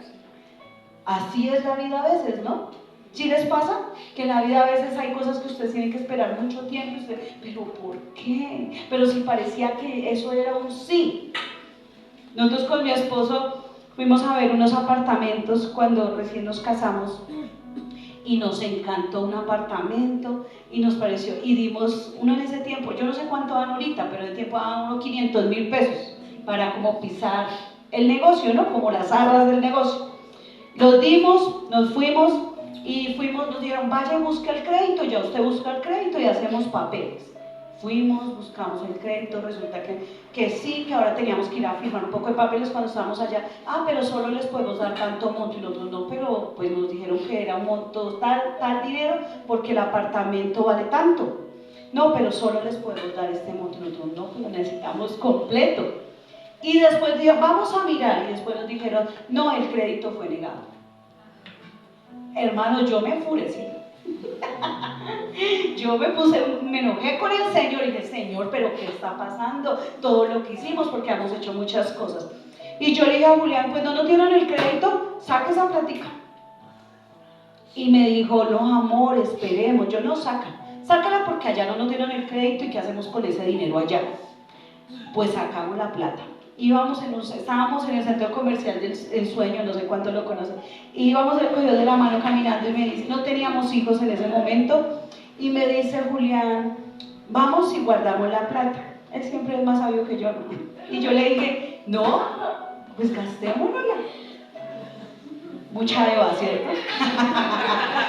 Así es la vida a veces, ¿no? ¿Sí les pasa? Que en la vida a veces hay cosas que ustedes tienen que esperar mucho tiempo, pero ¿por qué? Pero si parecía que eso era un sí. Nosotros con mi esposo fuimos a ver unos apartamentos cuando recién nos casamos y nos encantó un apartamento y nos pareció, y dimos uno en ese tiempo, yo no sé cuánto dan ahorita, pero en el tiempo daban unos 500.000 pesos para como pisar el negocio, ¿no? Como las arras del negocio. Los dimos, nos fuimos, nos dijeron, vaya y busque el crédito, ya usted busca el crédito y hacemos papeles. Fuimos, buscamos el crédito, resulta que sí, que ahora teníamos que ir a firmar un poco de papeles cuando estábamos allá. Pero solo les podemos dar tanto monto, y nosotros no, pero pues nos dijeron que era un monto tal dinero porque el apartamento vale tanto. No, pero solo les podemos dar este monto, y nosotros no, pues lo necesitamos completo. Y después dijeron, vamos a mirar, y después nos dijeron, no, el crédito fue negado. Hermano, yo me enfurecí. Yo me enojé con el Señor y dije, Señor, pero ¿qué está pasando? Todo lo que hicimos, porque hemos hecho muchas cosas. Y yo le dije a Julián, pues no nos dieron el crédito, saque esa plática. Y me dijo, no, amor, esperemos. Yo no, sácala porque allá no nos dieron el crédito, ¿y qué hacemos con ese dinero allá? Pues sacamos la plata. Estábamos en el centro comercial del Sueño, no sé cuánto lo conocen, y íbamos cogidos de la mano caminando, y me dice, no teníamos hijos en ese momento, y me dice Julián, vamos y guardamos la plata. Él siempre es más sabio que yo, ¿no? Y yo le dije, no, pues gastémosla. Mucha Eva, ¿cierto?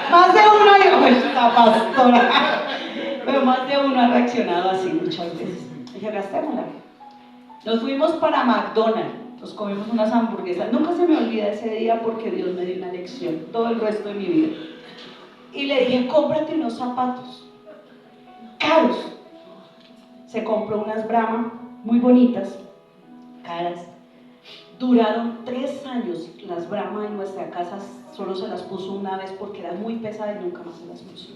Más de uno dijo, esta pastora. Pero más de uno ha reaccionado así muchas veces. Dije, gastémosla. Nos fuimos para McDonald's, nos comimos unas hamburguesas. Nunca se me olvida ese día porque Dios me dio una lección todo el resto de mi vida. Y le dije, cómprate unos zapatos caros. Se compró unas Brahma muy bonitas, caras. Duraron 3 años las Brahma en nuestra casa, solo se las puso una vez porque eran muy pesadas y nunca más se las puso.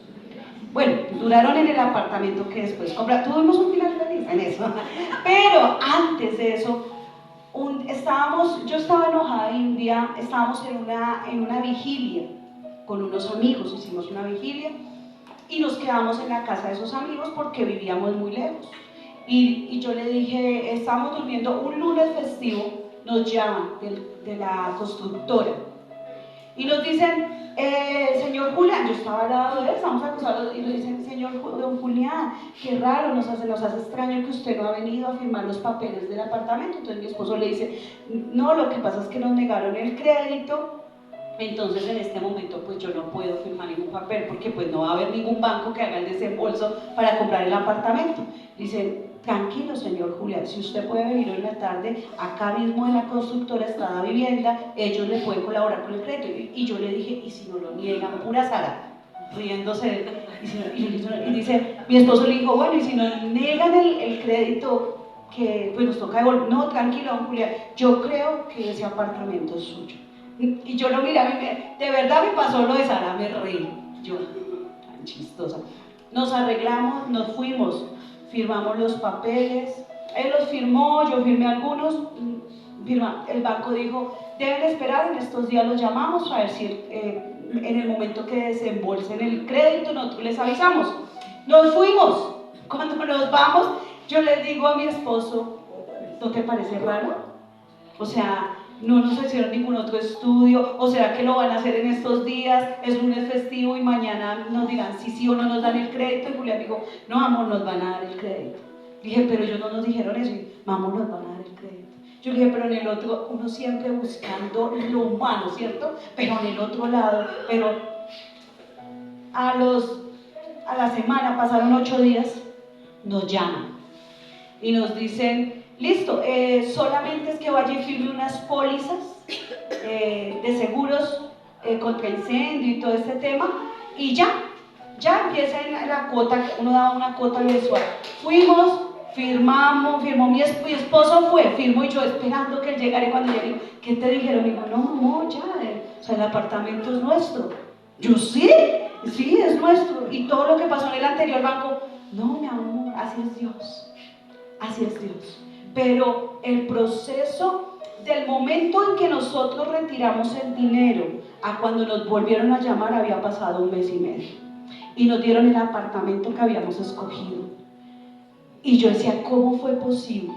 Bueno, duraron en el apartamento que después tuvimos un final feliz en eso. Pero antes de eso, yo estaba enojada y un día estábamos en una vigilia con unos amigos, hicimos una vigilia y nos quedamos en la casa de esos amigos porque vivíamos muy lejos. Y yo le dije, estábamos durmiendo un lunes festivo, nos llaman de la constructora y nos dicen, señor Julián, yo estaba al lado de él, estamos acostados y nos dicen, señor don Julián, qué raro, nos hace extraño que usted no ha venido a firmar los papeles del apartamento. Entonces mi esposo le dice, no, lo que pasa es que nos negaron el crédito, entonces en este momento pues yo no puedo firmar ningún papel porque pues no va a haber ningún banco que haga el desembolso para comprar el apartamento. Dicen, tranquilo señor Julián, si usted puede venir hoy en la tarde, acá mismo en la constructora Estrada Vivienda, ellos le pueden colaborar con el crédito. Y yo le dije, ¿y si no lo niegan? Pura Sara, riéndose. Y dice, mi esposo le dijo, bueno, y si nos niegan el crédito, que pues nos toca devolver. No, tranquilo don Julián, yo creo que ese apartamento es suyo. Y yo lo miré a mí, de verdad me pasó lo de Sara, me reí. Yo, tan chistosa. Nos arreglamos, nos fuimos, firmamos los papeles, él los firmó, yo firmé algunos, el banco dijo, deben esperar, en estos días los llamamos a ver si en el momento que desembolsen el crédito nosotros les avisamos. Nos fuimos, cuando nos vamos, yo le digo a mi esposo, ¿no te parece raro? O sea, no nos hicieron ningún otro estudio, o será que lo van a hacer en estos días, es lunes festivo y mañana nos dirán si sí o no nos dan el crédito. Y Julián dijo, no amor, nos van a dar el crédito. Dije, pero ellos no nos dijeron eso. Y, amor, nos van a dar el crédito. Yo dije, pero en el otro, uno siempre buscando lo humano, ¿cierto? Pero en el otro lado, pero a la semana, pasaron 8 días, nos llaman y nos dicen, listo, solamente es que vaya y firme unas pólizas de seguros contra incendio y todo este tema, y ya empieza la cuota, uno daba una cuota mensual. Fuimos, firmó mi esposo firmó, y yo esperando que él llegara. Y cuando llegué, ¿qué te dijeron? Y dijo, no, ya, o sea, el apartamento es nuestro. Yo, sí, es nuestro. Y todo lo que pasó en el anterior banco, no, mi amor, así es Dios. Pero el proceso del momento en que nosotros retiramos el dinero a cuando nos volvieron a llamar había pasado 1 mes y medio. Y nos dieron el apartamento que habíamos escogido. Y yo decía, ¿cómo fue posible?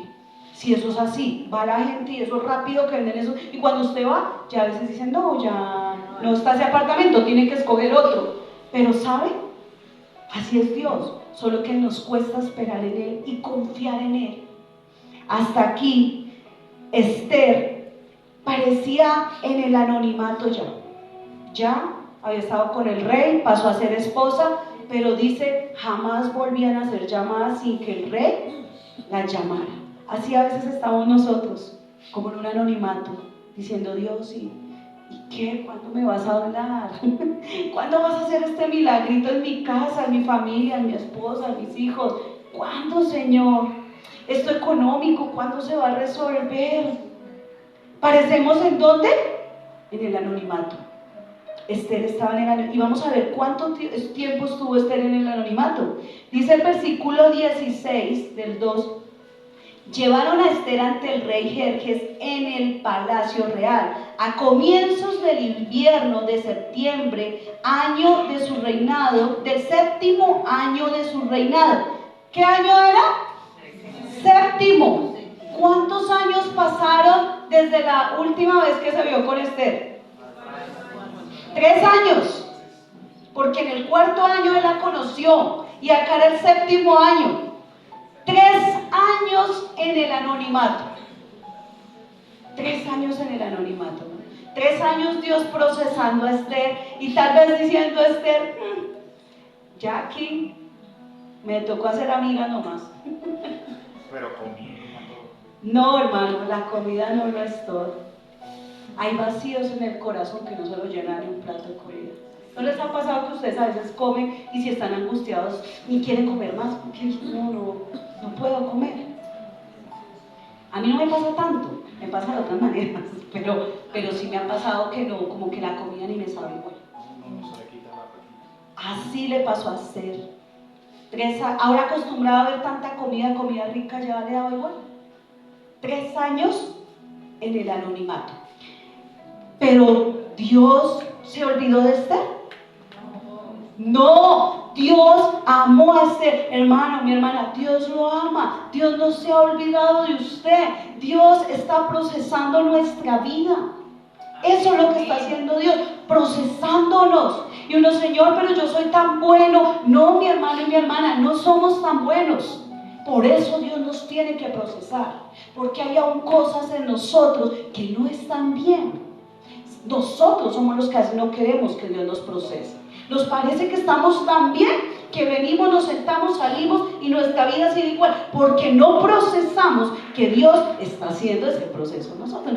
Si eso es así, va la gente y eso es rápido que venden eso. Y cuando usted va, ya a veces dicen, no, ya no está ese apartamento, tiene que escoger otro. Pero ¿sabe? Así es Dios, solo que nos cuesta esperar en Él y confiar en Él. Hasta aquí, Esther parecía en el anonimato ya había estado con el rey, pasó a ser esposa, pero dice, jamás volvían a ser llamadas sin que el rey la llamara. Así a veces estamos nosotros, como en un anonimato, diciendo, Dios, ¿y qué? ¿Cuándo me vas a hablar? ¿Cuándo vas a hacer este milagrito en mi casa, en mi familia, en mi esposa, en mis hijos? ¿Cuándo, Señor? Esto económico, ¿cuándo se va a resolver? ¿Parecemos en dónde? En el anonimato. Esther estaba en el anonimato. Y vamos a ver cuánto tiempo estuvo Esther en el anonimato. Dice el versículo 16 del 2. Llevaron a Esther ante el rey Jerjes en el palacio real, a comienzos del invierno de septiembre, año de su reinado, del 7º año de su reinado. ¿Qué año era? 7º. ¿Cuántos años pasaron desde la última vez que se vio con Esther? 3 años, porque en el 4º año él la conoció y acá era el 7º año. 3 años en el anonimato. 3 años en el anonimato. 3 años Dios procesando a Esther y tal vez diciendo a Esther, ya aquí me tocó hacer amiga nomás. Pero comida. No, hermano, la comida no lo es todo. Hay vacíos en el corazón que no se lo llenan ni un plato de comida. ¿No les ha pasado que ustedes a veces comen y si están angustiados ni quieren comer más? Porque no puedo comer. A mí no me pasa tanto, me pasa de otras maneras, pero sí me ha pasado que no, como que la comida ni me sabe igual. No se le quita la apetito. Así le pasó a Esther. Ahora acostumbrada a ver tanta comida rica, ya le daba igual. 3 años en el anonimato. Pero Dios se olvidó de Esther. No, Dios amó a Esther. Hermano, mi hermana, Dios lo ama. Dios no se ha olvidado de usted. Dios está procesando nuestra vida. Eso es lo que está haciendo Dios, procesándonos. Y uno, Señor, pero yo soy tan bueno. No, mi hermano y mi hermana, no somos tan buenos. Por eso Dios nos tiene que procesar, porque hay aún cosas en nosotros que no están bien. Nosotros somos los que a veces no queremos que Dios nos procese. Nos parece que estamos tan bien que venimos, nos sentamos, salimos y nuestra vida sigue igual, porque no procesamos que Dios está haciendo ese proceso. Nosotros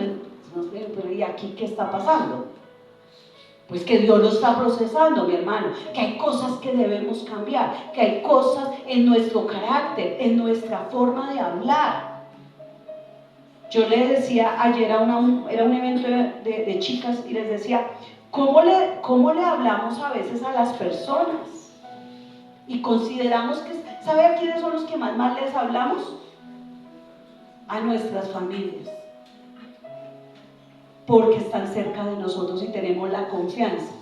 pero ¿y aquí qué está pasando? Pues que Dios lo está procesando, mi hermano, que hay cosas que debemos cambiar, que hay cosas en nuestro carácter, en nuestra forma de hablar. Yo le decía ayer era un evento de chicas y les decía, ¿cómo le hablamos a veces a las personas? Y consideramos que, ¿sabe a quiénes son los que más mal les hablamos? A nuestras familias. Porque están cerca de nosotros y tenemos la confianza.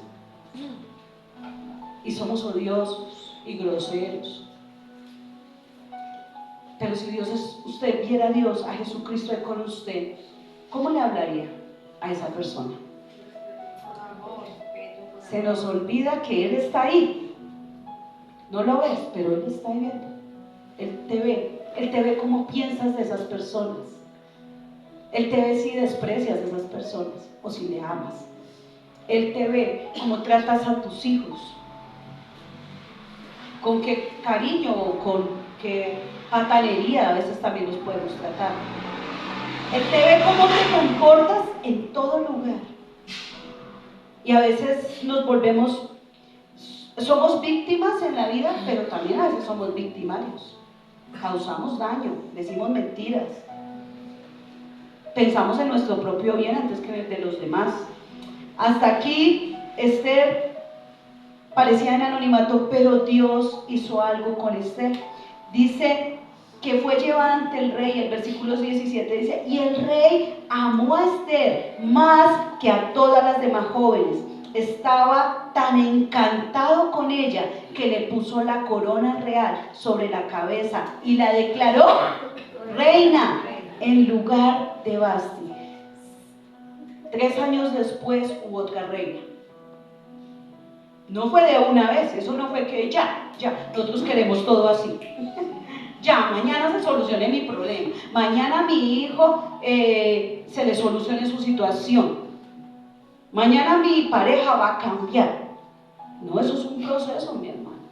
Y somos odiosos y groseros. Pero si usted viera a Dios, a Jesucristo con usted, ¿cómo le hablaría a esa persona? Se nos olvida que Él está ahí. No lo ves, pero Él está ahí viendo. Él te ve cómo piensas de esas personas. Él te ve si desprecias a esas personas o si le amas. Él te ve cómo tratas a tus hijos. Con qué cariño o con qué patanería a veces también los podemos tratar. Él te ve cómo te comportas en todo lugar. Y a veces somos víctimas en la vida, pero también a veces somos victimarios. Causamos daño, decimos mentiras. Pensamos en nuestro propio bien antes que en el de los demás. Hasta aquí Esther parecía en anonimato, pero Dios hizo algo con Esther. Dice que fue llevada ante el rey. El versículo 17 dice: y el rey amó a Esther más que a todas las demás jóvenes. Estaba tan encantado con ella que le puso la corona real sobre la cabeza y la declaró reina en lugar de Vasti. 3 años después hubo otra reina. No fue de una vez, eso no fue que ya, nosotros queremos todo así. Ya, mañana se solucione mi problema, mañana a mi hijo se le solucione su situación, mañana mi pareja va a cambiar. No, eso es un proceso, mi hermano.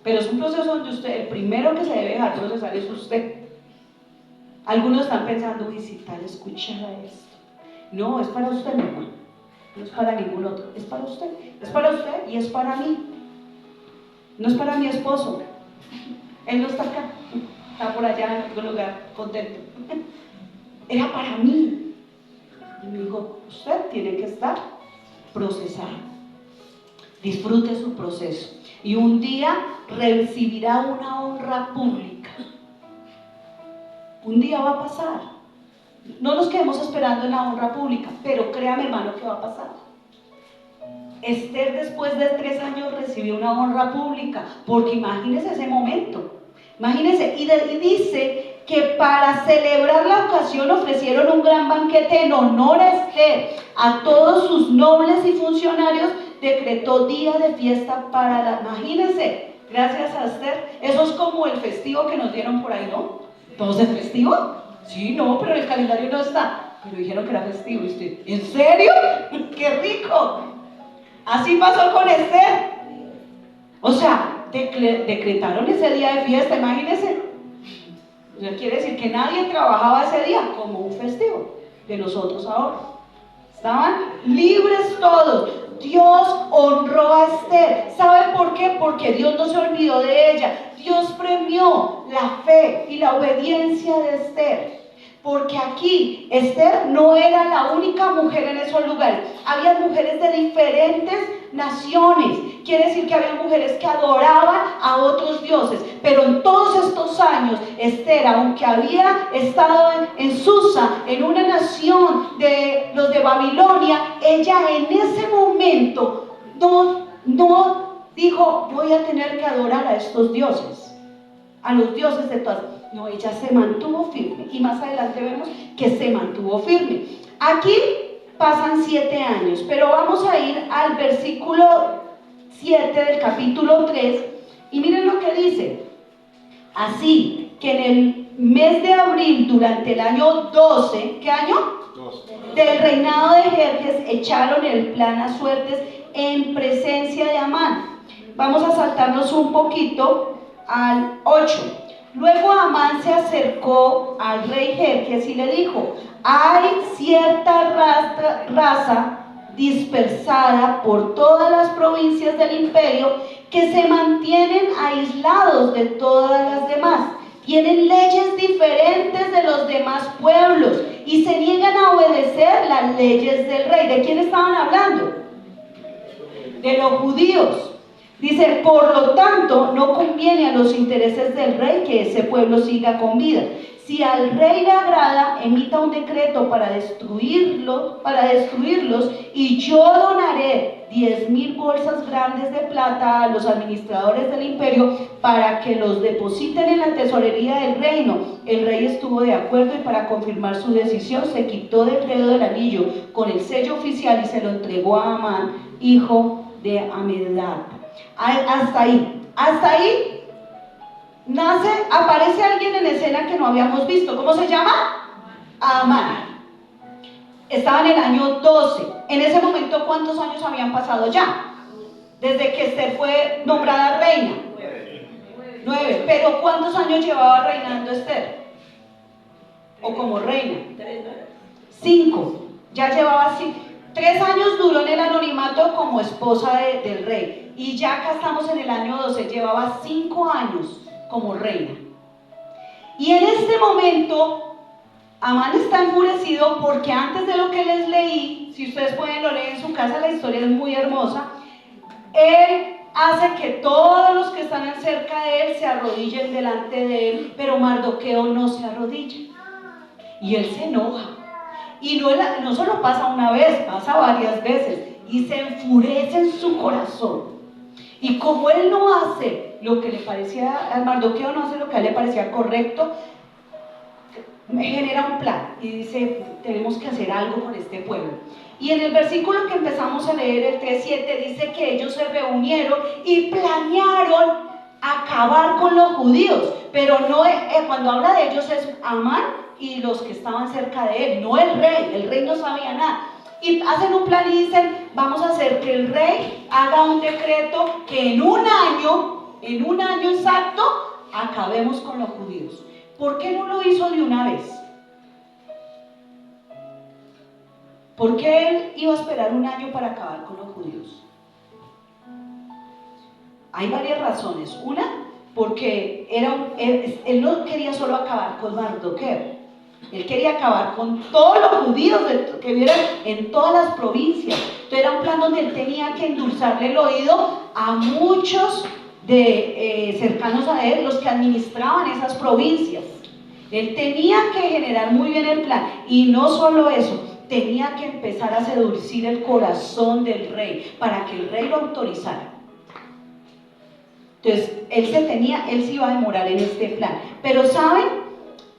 Pero es un proceso donde usted, el primero que se debe dejar procesar es usted. Algunos están pensando: uy, si tal escuchara esto. No, es para usted, mi hermano. No es para ningún otro, es para usted. Es para usted y es para mí. No es para mi esposo. Él no está acá, está por allá en otro lugar, contento. Era para mí. Y me dijo: usted tiene que estar procesado. Disfrute su proceso. Y un día recibirá una honra pública. Un día va a pasar. No nos quedemos esperando en la honra pública, pero créame, hermano, que va a pasar. Esther, después de 3 años, recibió una honra pública, porque imagínense ese momento. Imagínense, y dice que para celebrar la ocasión ofrecieron un gran banquete en honor a Esther. A todos sus nobles y funcionarios decretó día de fiesta para la... Imagínense, gracias a Esther. Eso es como el festivo que nos dieron por ahí, ¿no? ¿Todos es festivo? Sí, no, pero en el calendario no está. Pero dijeron que era festivo. ¿Y usted, en serio? ¡Qué rico! Así pasó con Esther. O sea, decretaron ese día de fiesta, imagínense. O sea, quiere decir que nadie trabajaba ese día como un festivo de nosotros ahora. Estaban libres todos. Dios honró a Esther. ¿Saben por qué? Porque Dios no se olvidó de ella. Dios premió la fe y la obediencia de Esther. Porque aquí Esther no era la única mujer en esos lugares. Había mujeres de diferentes naciones. Quiere decir que había mujeres que adoraban a otros dioses. Pero en todos estos años, Esther, aunque había estado en Susa, en una nación de los de Babilonia, ella en ese momento no dijo: voy a tener que adorar a estos dioses, a los dioses de todas. No, ella se mantuvo firme, y más adelante vemos que se mantuvo firme. Aquí pasan 7 años, pero vamos a ir al versículo 7 del capítulo 3, y miren lo que dice: así que en el mes de abril, durante el año 12, ¿qué año? 12. Del reinado de Jerjes, echaron el plan a suertes en presencia de Amán. Vamos a saltarnos un poquito al 8. Luego Amán se acercó al rey Jerjes y le dijo: hay cierta raza dispersada por todas las provincias del imperio que se mantienen aislados de todas las demás. Tienen leyes diferentes de los demás pueblos y se niegan a obedecer las leyes del rey. ¿De quién estaban hablando? De los judíos. Dice: por lo tanto, no conviene a los intereses del rey que ese pueblo siga con vida. Si al rey le agrada, emita un decreto para destruirlos, y yo donaré 10,000 bolsas grandes de plata a los administradores del imperio para que los depositen en la tesorería del reino. El rey estuvo de acuerdo, y para confirmar su decisión se quitó del dedo del anillo con el sello oficial y se lo entregó a Amán, hijo de Amedad. Hasta ahí aparece alguien en escena que no habíamos visto. ¿Cómo se llama? Amán. Estaba en el año 12. En ese momento, ¿cuántos años habían pasado ya? Desde que Esther fue nombrada reina. 9. Pero ¿cuántos años llevaba reinando Esther? O como reina. 5. Ya llevaba 5. 3 años duró en el anonimato como esposa del rey. Y ya acá estamos en el año 12. Llevaba 5 años como reina. Y en este momento Amán está enfurecido porque antes de lo que les leí, si ustedes pueden lo leer en su casa, la historia es muy hermosa. Él hace que todos los que están cerca de él se arrodillen delante de él, pero Mardoqueo no se arrodilla. Y él se enoja. Y no solo pasa una vez, pasa varias veces. Y se enfurece en su corazón. Y como él no hace lo que le parecía, al Mardoqueo no hace lo que a él le parecía correcto, me genera un plan y dice, tenemos que hacer algo con este pueblo. Y en el versículo que empezamos a leer, el 3:7, dice que ellos se reunieron y planearon acabar con los judíos, pero no, cuando habla de ellos es Amán y los que estaban cerca de él, no el rey no sabía nada. Y hacen un plan y dicen, vamos a hacer que el rey haga un decreto que en un año exacto, acabemos con los judíos. ¿Por qué no lo hizo de una vez? ¿Por qué él iba a esperar un año para acabar con los judíos? Hay varias razones. Una, porque él no quería solo acabar con Mardoqueo. Él quería acabar con todos los judíos que vieran en todas las provincias. Entonces era un plan donde él tenía que endulzarle el oído a muchos cercanos a él, los que administraban esas provincias. Él tenía que generar muy bien el plan. Y no solo eso, tenía que empezar a seducir el corazón del rey para que el rey lo autorizara. Entonces él se iba a demorar en este plan. Pero ¿saben?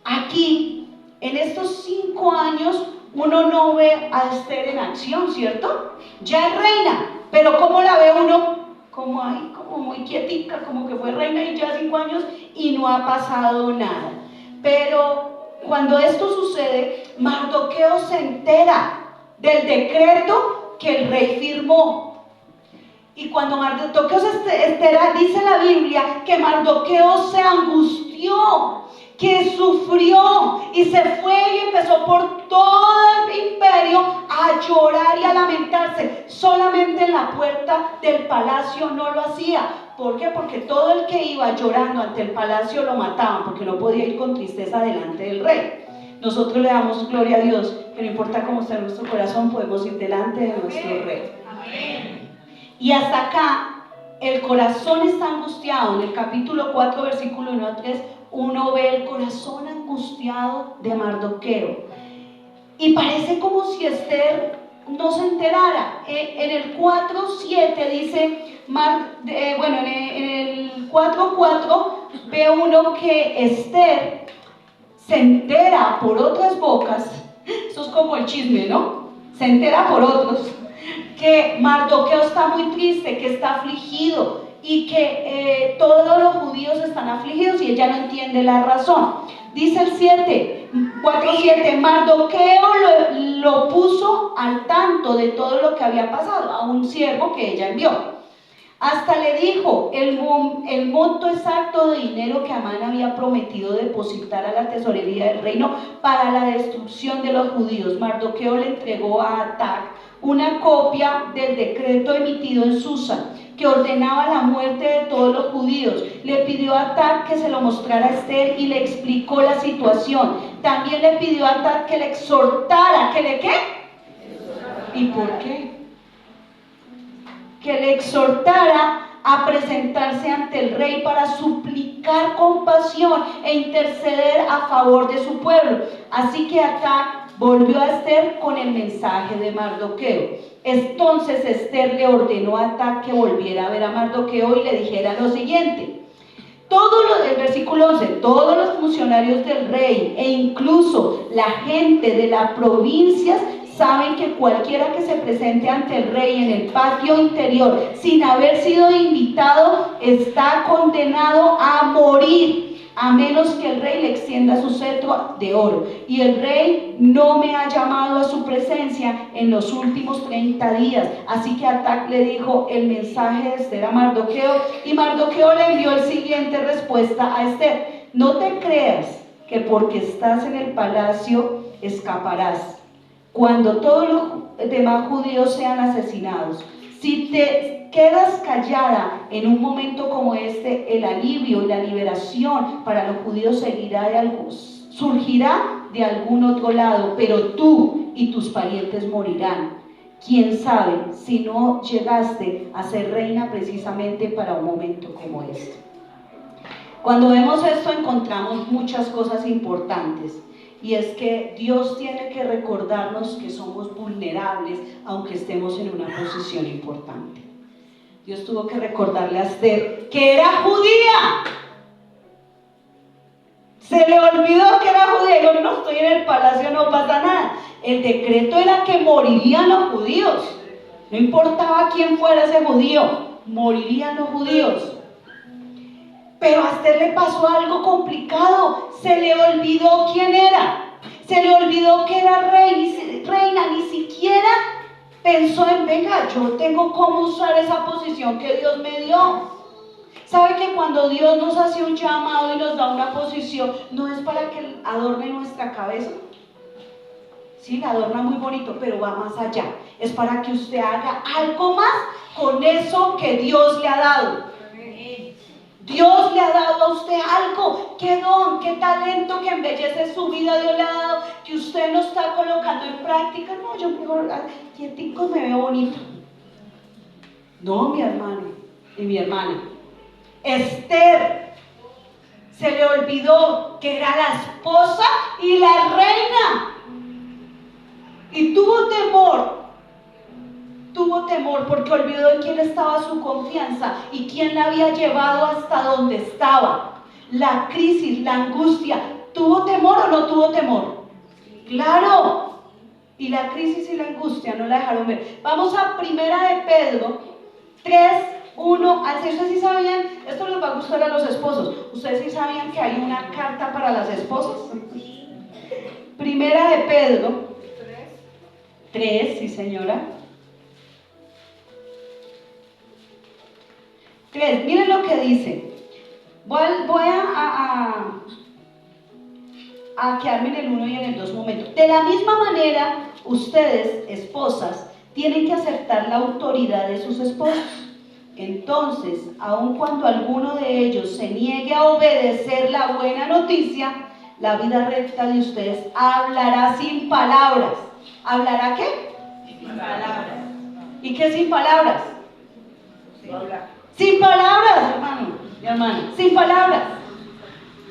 Aquí en estos 5 años uno no ve a Esther en acción, ¿cierto? Ya es reina, pero ¿cómo la ve uno? Como muy quietica, como que fue reina y ya 5 años y no ha pasado nada. Pero cuando esto sucede, Mardoqueo se entera del decreto que el rey firmó. Y cuando Mardoqueo se entera, dice la Biblia que Mardoqueo se angustió, que sufrió y se fue y empezó por todo el imperio a llorar y a lamentarse. Solamente en la puerta del palacio no lo hacía. ¿Por qué? Porque todo el que iba llorando ante el palacio lo mataban, porque no podía ir con tristeza delante del rey. Nosotros le damos gloria a Dios, que no importa cómo está nuestro corazón, podemos ir delante de nuestro rey. Amén. Y hasta acá el corazón está angustiado. En el capítulo 4, versículo 1 a 3, uno ve el corazón angustiado de Mardoqueo. Y parece como si Esther no se enterara. En el 4:7 dice, en el 4:4 ve uno que Esther se entera por otras bocas. Eso es como el chisme, ¿no? Se entera por otros que Mardoqueo está muy triste, que está afligido y que todos los judíos están afligidos y ella no entiende la razón. Dice el 4:7, Mardoqueo lo puso al tanto de todo lo que había pasado a un siervo que ella envió. Hasta le dijo el monto exacto de dinero que Amán había prometido depositar a la tesorería del reino para la destrucción de los judíos. Mardoqueo le entregó a Atac una copia del decreto emitido en Susa, que ordenaba la muerte de todos los judíos. Le pidió a Atac que se lo mostrara a Esther y le explicó la situación. También le pidió a Atac que le exhortara, ¿que le qué? ¿Y por qué? Que le exhortara a presentarse ante el rey para suplicar compasión e interceder a favor de su pueblo. Así que Atac volvió a Esther con el mensaje de Mardoqueo. Entonces Esther le ordenó a Atac que volviera a ver a Mardoqueo y le dijera lo siguiente. El versículo 11, todos los funcionarios del rey e incluso la gente de las provincias saben que cualquiera que se presente ante el rey en el patio interior sin haber sido invitado está condenado a morir, a menos que el rey le extienda su cetro de oro. Y el rey no me ha llamado a su presencia en los últimos 30 días. Así que Atac le dijo el mensaje de Esther a Mardoqueo, y Mardoqueo le envió la siguiente respuesta a Esther: no te creas que porque estás en el palacio escaparás cuando todos los demás judíos sean asesinados. Si te quedas callada en un momento como este, el alivio y la liberación para los judíos surgirá de algún otro lado, pero tú y tus parientes morirán. quién sabe si no llegaste a ser reina precisamente para un momento como este. Cuando vemos esto encontramos muchas cosas importantes, y es que Dios tiene que recordarnos que somos vulnerables aunque estemos en una posición importante. Dios tuvo que recordarle a Esther que era judía. Se le olvidó que era judía. Yo no estoy en el palacio, no pasa nada. El decreto era que morirían los judíos. No importaba quién fuera ese judío, morirían los judíos. Pero a Esther le pasó algo complicado. Se le olvidó quién era. Se le olvidó que era reina. Ni siquiera pensó en, venga, yo tengo cómo usar esa posición que Dios me dio. ¿Sabe que cuando Dios nos hace un llamado y nos da una posición, no es para que adorne nuestra cabeza? Sí, la adorna muy bonito, pero va más allá. Es para que usted haga algo más con eso que Dios le ha dado. Dios le ha dado a usted algo, qué don, qué talento que embellece su vida. Dios le ha dado, que usted no está colocando en práctica. No, yo mejor quietico me veo bonito. No, mi hermano y mi hermana. Esther se le olvidó que era la esposa y la reina, y tuvo temor porque olvidó en quién estaba su confianza y quién la había llevado hasta donde estaba. La crisis, la angustia, ¿tuvo temor o no tuvo temor? Claro. Y la crisis y la angustia no la dejaron ver. Vamos a Primera de Pedro 3, 1 al 6. Ustedes sí sabían, esto les va a gustar a los esposos, ustedes sí sabían que hay una carta para las esposas. Primera de Pedro 3, sí señora. 3, miren lo que dice. Voy a quedarme en el 1 y en el 2 momentos. De la misma manera, ustedes, esposas, tienen que aceptar la autoridad de sus esposos. Entonces, aun cuando alguno de ellos se niegue a obedecer la buena noticia, la vida recta de ustedes hablará sin palabras. ¿Hablará qué? Sin palabras. ¿Y qué sin palabras? Sin hablar. Sin palabras, hermano y hermana, sin palabras.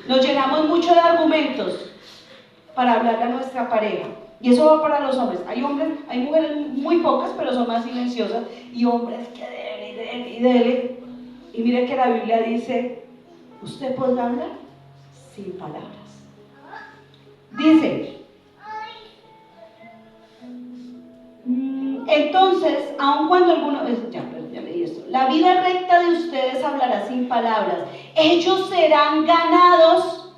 Nos llenamos mucho de argumentos para hablarle a nuestra pareja. Y eso va para los hombres. Hay mujeres muy pocas, pero son más silenciosas, y hombres que dele. Y mire que la Biblia dice, usted podrá hablar sin palabras. Dice, entonces, aun cuando alguno, ya leí esto, la vida recta de ustedes hablará sin palabras. Ellos serán ganados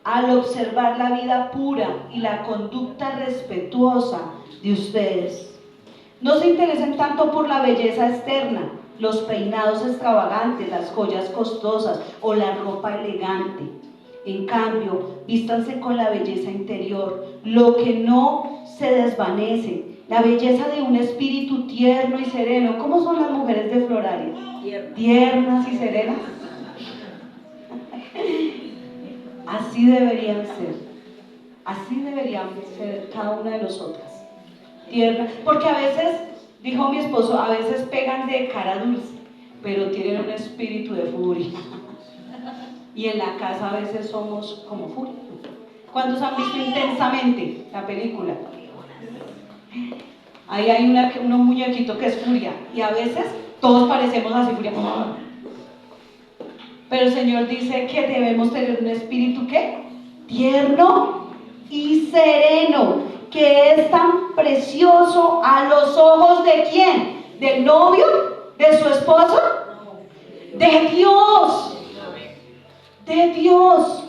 al observar la vida pura y la conducta respetuosa de ustedes. No se interesen tanto por la belleza externa, los peinados extravagantes, las joyas costosas o la ropa elegante. En cambio, vístanse con la belleza interior, lo que no se desvanece, la belleza de un espíritu tierno y sereno. ¿Cómo son las mujeres de Floralia? Tiernas y serenas. Así deberían ser cada una de nosotras. Tiernas, porque a veces, dijo mi esposo, a veces pegan de cara dulce, pero tienen un espíritu de furia. Y en la casa a veces somos como furia. ¿Cuántos han visto Intensamente la película? Ahí hay un muñequito que es furia, y a veces todos parecemos así furia. Pero el Señor dice que debemos tener un espíritu ¿qué? Tierno y sereno, que es tan precioso a los ojos ¿de quién? ¿Del novio? ¿De su esposo? De Dios. De Dios.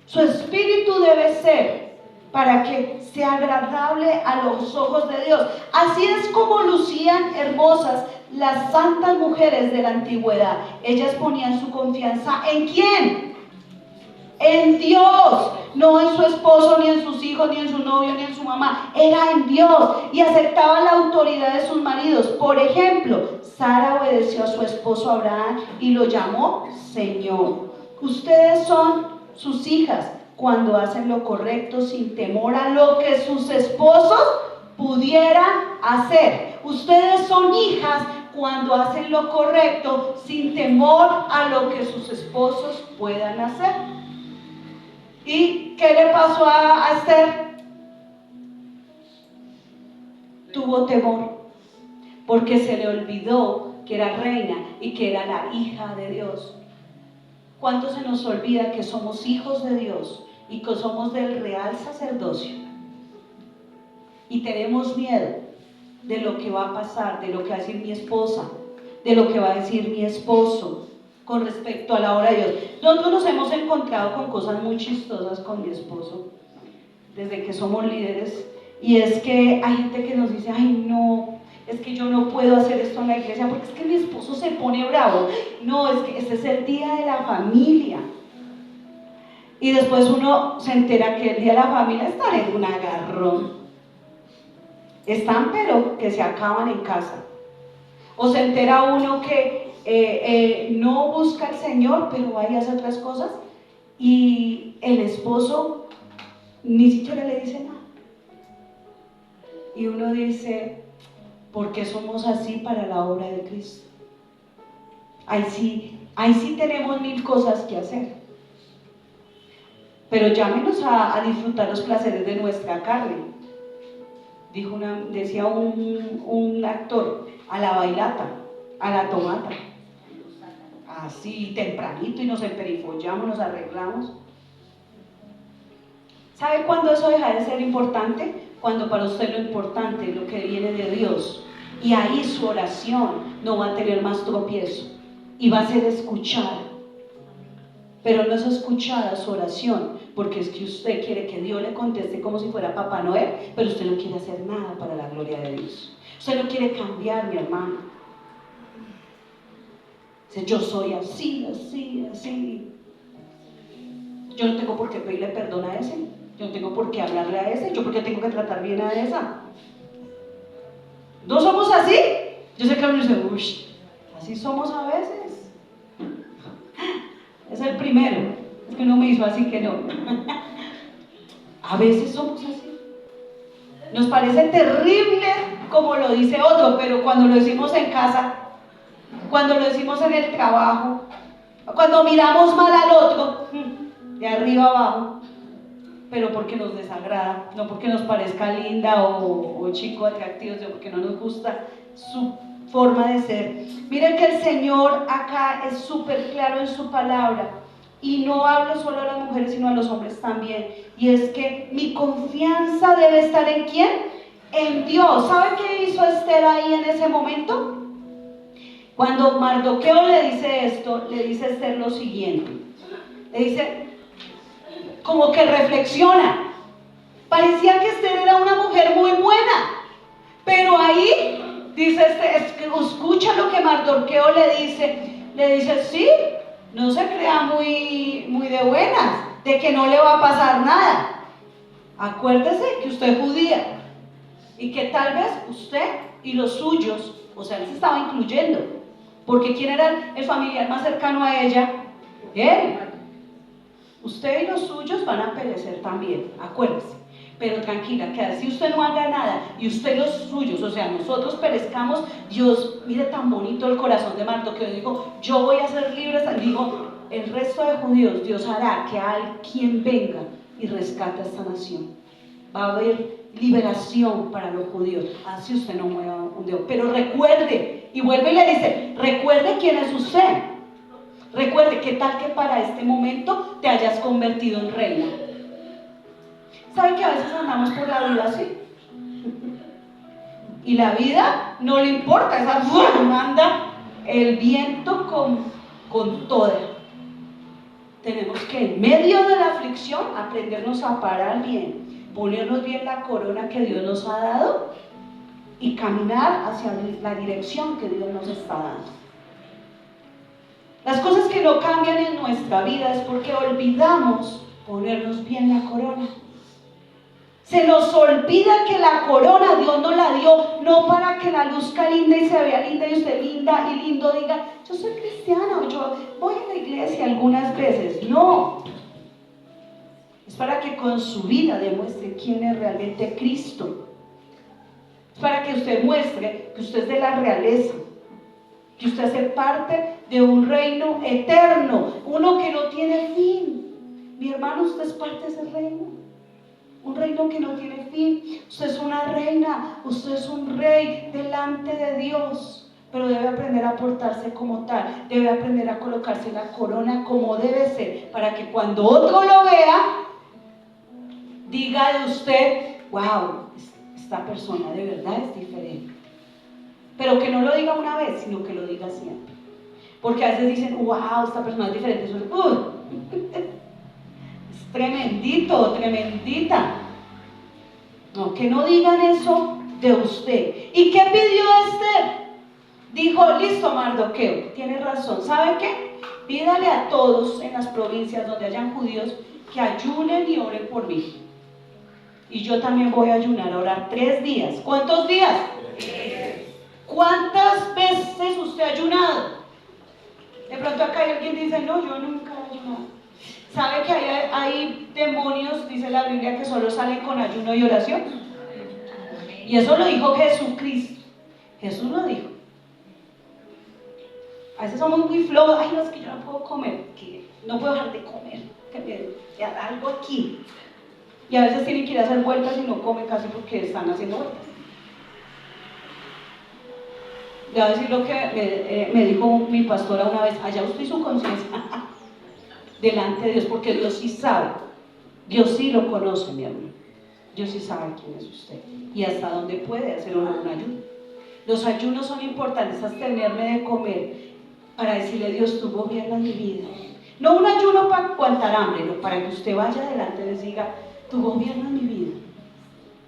Su espíritu debe ser para que sea agradable a los ojos de Dios. Así es como lucían hermosas las santas mujeres de la antigüedad. Ellas ponían su confianza ¿en quién? En Dios, no en su esposo, ni en sus hijos, ni en su novio, ni en su mamá. Era en Dios, y aceptaban la autoridad de sus maridos. Por ejemplo, Sara obedeció a su esposo Abraham y lo llamó Señor. Ustedes son sus hijas cuando hacen lo correcto sin temor a lo que sus esposos pudieran hacer. Ustedes son hijas cuando hacen lo correcto sin temor a lo que sus esposos puedan hacer. ¿Y qué le pasó a Esther? Tuvo temor porque se le olvidó que era reina y que era la hija de Dios. ¿Cuánto se nos olvida que somos hijos de Dios y que somos del real sacerdocio? Y tenemos miedo de lo que va a pasar, de lo que va a decir mi esposa, de lo que va a decir mi esposo con respecto a la obra de Dios. Nosotros nos hemos encontrado con cosas muy chistosas con mi esposo desde que somos líderes, y es que hay gente que nos dice, ay no, es que yo no puedo hacer esto en la iglesia porque es que mi esposo se pone bravo. No, es que este es el día de la familia. Y después uno se entera que el día de la familia están en un agarrón. Están, pero que se acaban en casa. O se entera uno que no busca al Señor, pero va y hace otras cosas. Y el esposo ni siquiera le dice nada. Y uno dice, ¿por qué somos así para la obra de Cristo? Ahí sí tenemos mil cosas que hacer. Pero llámenos a disfrutar los placeres de nuestra carne. Decía un actor, a la bailata, a la tomata. Así tempranito y nos emperifollamos, nos arreglamos. ¿Sabe cuándo eso deja de ser importante? Cuando para usted lo importante, lo que viene de Dios, y ahí su oración no va a tener más tropiezo y va a ser escuchada. Pero no es escuchada su oración porque es que usted quiere que Dios le conteste como si fuera Papá Noel, pero usted no quiere hacer nada para la gloria de Dios. Usted no quiere cambiar, mi hermano. Dice, yo soy así, así, así. Yo no tengo por qué pedirle perdón a ese. Yo no tengo por qué hablarle a ese. Yo porque tengo que tratar bien a esa. ¿No somos así? Yo sé que uno dice, uy, así somos a veces. Es el primero. Es que uno me hizo así que no. A veces somos así. Nos parece terrible como lo dice otro, pero cuando lo decimos en casa, cuando lo decimos en el trabajo, cuando miramos mal al otro, de arriba abajo, pero porque nos desagrada, no porque nos parezca linda o chico atractivo, sino porque no nos gusta su forma de ser. Miren que el Señor acá es súper claro en su palabra, y no hablo solo a las mujeres sino a los hombres también, y es que mi confianza debe estar ¿en quién? En Dios. ¿Sabe qué hizo Esther ahí en ese momento? Cuando Mardoqueo le dice esto, le dice a Esther lo siguiente, le dice, como que reflexiona. Parecía que Esther era una mujer muy buena, pero ahí dice escucha lo que Mardoqueo le dice, sí, no se crea muy de buenas, de que no le va a pasar nada. Acuérdese que usted es judía y que tal vez usted y los suyos, o sea, él se estaba incluyendo, porque ¿quién era el familiar más cercano a ella? Él. Usted y los suyos van a perecer también, acuérdese. Pero tranquila, que así usted no haga nada y usted y los suyos, o sea, nosotros perezcamos. Dios, mire tan bonito el corazón de Mardoqueo, dijo, yo voy a ser libre. Digo, el resto de judíos, Dios hará que alguien venga y rescate a esta nación. Va a haber liberación para los judíos, así usted no mueva un dedo. Pero recuerde, y vuelve y le dice, recuerde quién es usted. Recuerde, ¿qué tal que para este momento te hayas convertido en reina? ¿Saben que a veces andamos por la vida así? Y la vida no le importa, esa manda el viento con toda. Tenemos que en medio de la aflicción aprendernos a parar bien, ponernos bien la corona que Dios nos ha dado y caminar hacia la dirección que Dios nos está dando. Las cosas que no cambian en nuestra vida es porque olvidamos ponernos bien la corona. Se nos olvida que la corona Dios nos la dio no para que la luzca linda y se vea linda y usted linda y lindo diga, yo soy cristiana o yo voy a la iglesia algunas veces. No, es para que con su vida demuestre quién es realmente Cristo. Es para que usted muestre que usted es de la realeza, que usted hace parte de un reino eterno, uno que no tiene fin. Mi hermano, usted es parte de ese reino, un reino que no tiene fin. Usted es una reina, usted es un rey delante de Dios, pero debe aprender a portarse como tal, debe aprender a colocarse la corona como debe ser, para que cuando otro lo vea, diga de usted: wow, esta persona de verdad es diferente. Pero que no lo diga una vez, sino que lo diga siempre. Porque a veces dicen: wow, esta persona es diferente. Eso es tremendito, tremendita. No, que no digan eso de usted. ¿Y qué pidió Esther? Dijo: listo, Mardoqueo, tiene razón. ¿Sabe qué? Pídale a todos en las provincias donde hayan judíos que ayunen y oren por mí. Y yo también voy a ayunar, a orar 3 días. ¿Cuántos días? 3. ¿Cuántas veces usted ha ayunado? De pronto acá alguien dice: no, yo nunca he ayunado. ¿Sabe que hay demonios, dice la Biblia, que solo salen con ayuno y oración? Y eso lo dijo Jesucristo. Jesús lo dijo. A veces somos muy flojos. Ay, no, es que yo no puedo comer, que no puedo dejar de comer, que me da algo aquí. Y a veces tienen que ir a hacer vueltas y no comen casi porque están haciendo vueltas. Le voy a decir lo que me dijo mi pastora una vez: allá usted y su conciencia delante de Dios, porque Dios sí sabe, Dios sí lo conoce, mi hermano. Dios sí sabe quién es usted y hasta dónde puede hacer un ayuno. Los ayunos son importantes, abstenerme de comer, para decirle: Dios, tú gobiernas mi vida. No un ayuno para aguantar hambre, no, para que usted vaya adelante y les diga: tú gobiernas mi vida.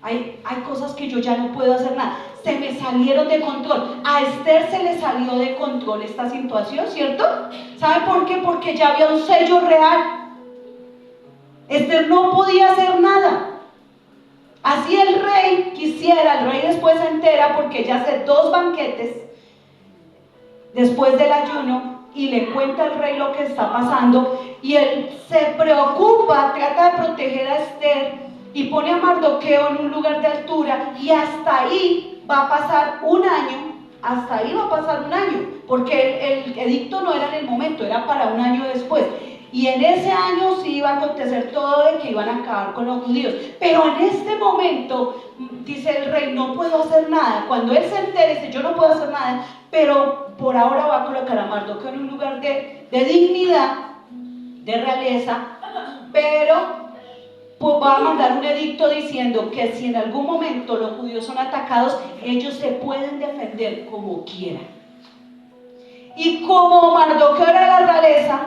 Hay cosas que yo ya no puedo hacer nada, se me salieron de control. A Esther se le salió de control esta situación, ¿cierto? ¿Sabe por qué? Porque ya había un sello real. Esther no podía hacer nada. Así el rey quisiera, el rey después se entera, porque ella hace 2 banquetes después del ayuno y le cuenta al rey lo que está pasando, y él se preocupa, trata de proteger a Esther y pone a Mardoqueo en un lugar de altura, y hasta ahí va a pasar un año. Hasta ahí va a pasar un año, porque el edicto no era en el momento, era para un año después. Y en ese año sí iba a acontecer todo, de que iban a acabar con los judíos. Pero en este momento, dice el rey: no puedo hacer nada. Cuando él se entere, dice: yo no puedo hacer nada, pero por ahora va a colocar a Mardoqueo en un lugar de dignidad, de realeza, pero pues va a mandar un edicto diciendo que si en algún momento los judíos son atacados, ellos se pueden defender como quieran. Y como Mardoqueo era la realeza,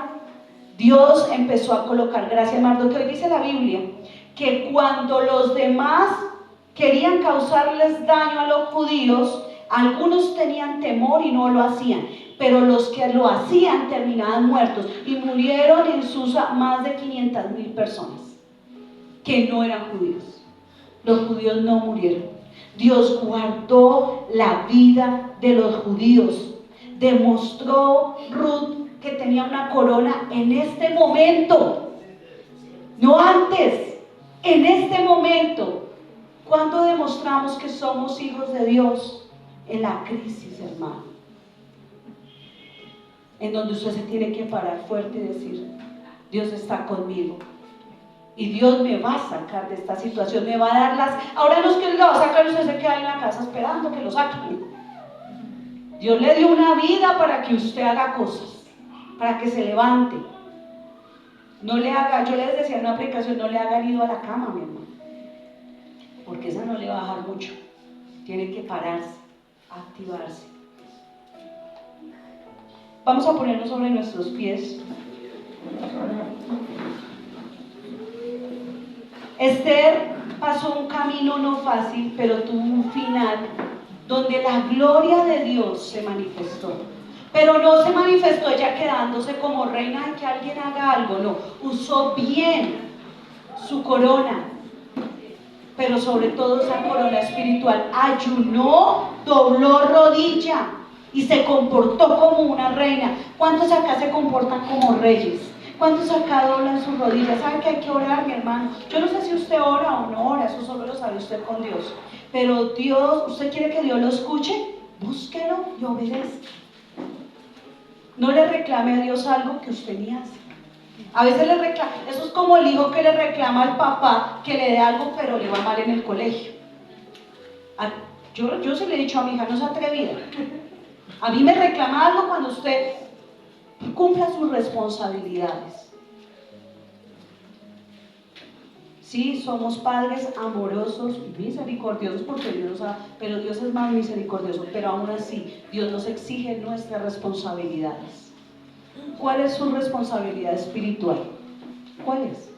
Dios empezó a colocar gracia a Mardoqueo. Y dice la Biblia que cuando los demás querían causarles daño a los judíos, algunos tenían temor y no lo hacían, pero los que lo hacían terminaban muertos, y murieron en Susa más de 500,000 personas que no eran judíos. Los judíos no murieron. Dios guardó la vida de los judíos. Demostró Ruth que tenía una corona en este momento, no antes, en este momento. ¿Cuándo demostramos que somos hijos de Dios? En la crisis, hermano, en donde usted se tiene que parar fuerte y decir: Dios está conmigo y Dios me va a sacar de esta situación, me va a dar las... Ahora no es que lo va a sacar, usted se queda en la casa esperando que lo saquen. Dios le dio una vida para que usted haga cosas, para que se levante. No le haga, yo les decía en una aplicación: no le haga ido a la cama, mi hermano, porque esa no le va a bajar mucho. Tiene que pararse, activarse. Vamos a ponernos sobre nuestros pies. Esther pasó un camino no fácil, pero tuvo un final donde la gloria de Dios se manifestó. Pero no se manifestó ella quedándose como reina de que alguien haga algo, no. Usó bien su corona, pero sobre todo esa corona espiritual. Ayunó, dobló rodilla y se comportó como una reina. ¿Cuántos acá se comportan como reyes? ¿Cuántos acá doblan sus rodillas? ¿Saben que hay que orar, mi hermano? Yo no sé si usted ora o no ora, eso solo lo sabe usted con Dios. Pero Dios, ¿usted quiere que Dios lo escuche? Búsquelo y obedezca. No le reclame a Dios algo que usted ni hace. A veces le reclama, eso es como el hijo que le reclama al papá que le dé algo, pero le va mal en el colegio. Yo se le he dicho a mi hija, no se atrevida. A mí me reclama algo cuando usted cumpla sus responsabilidades. Sí, somos padres amorosos y misericordiosos porque pero Dios es más misericordioso, pero aún así Dios nos exige nuestras responsabilidades. ¿Cuál es su responsabilidad espiritual? ¿Cuál es?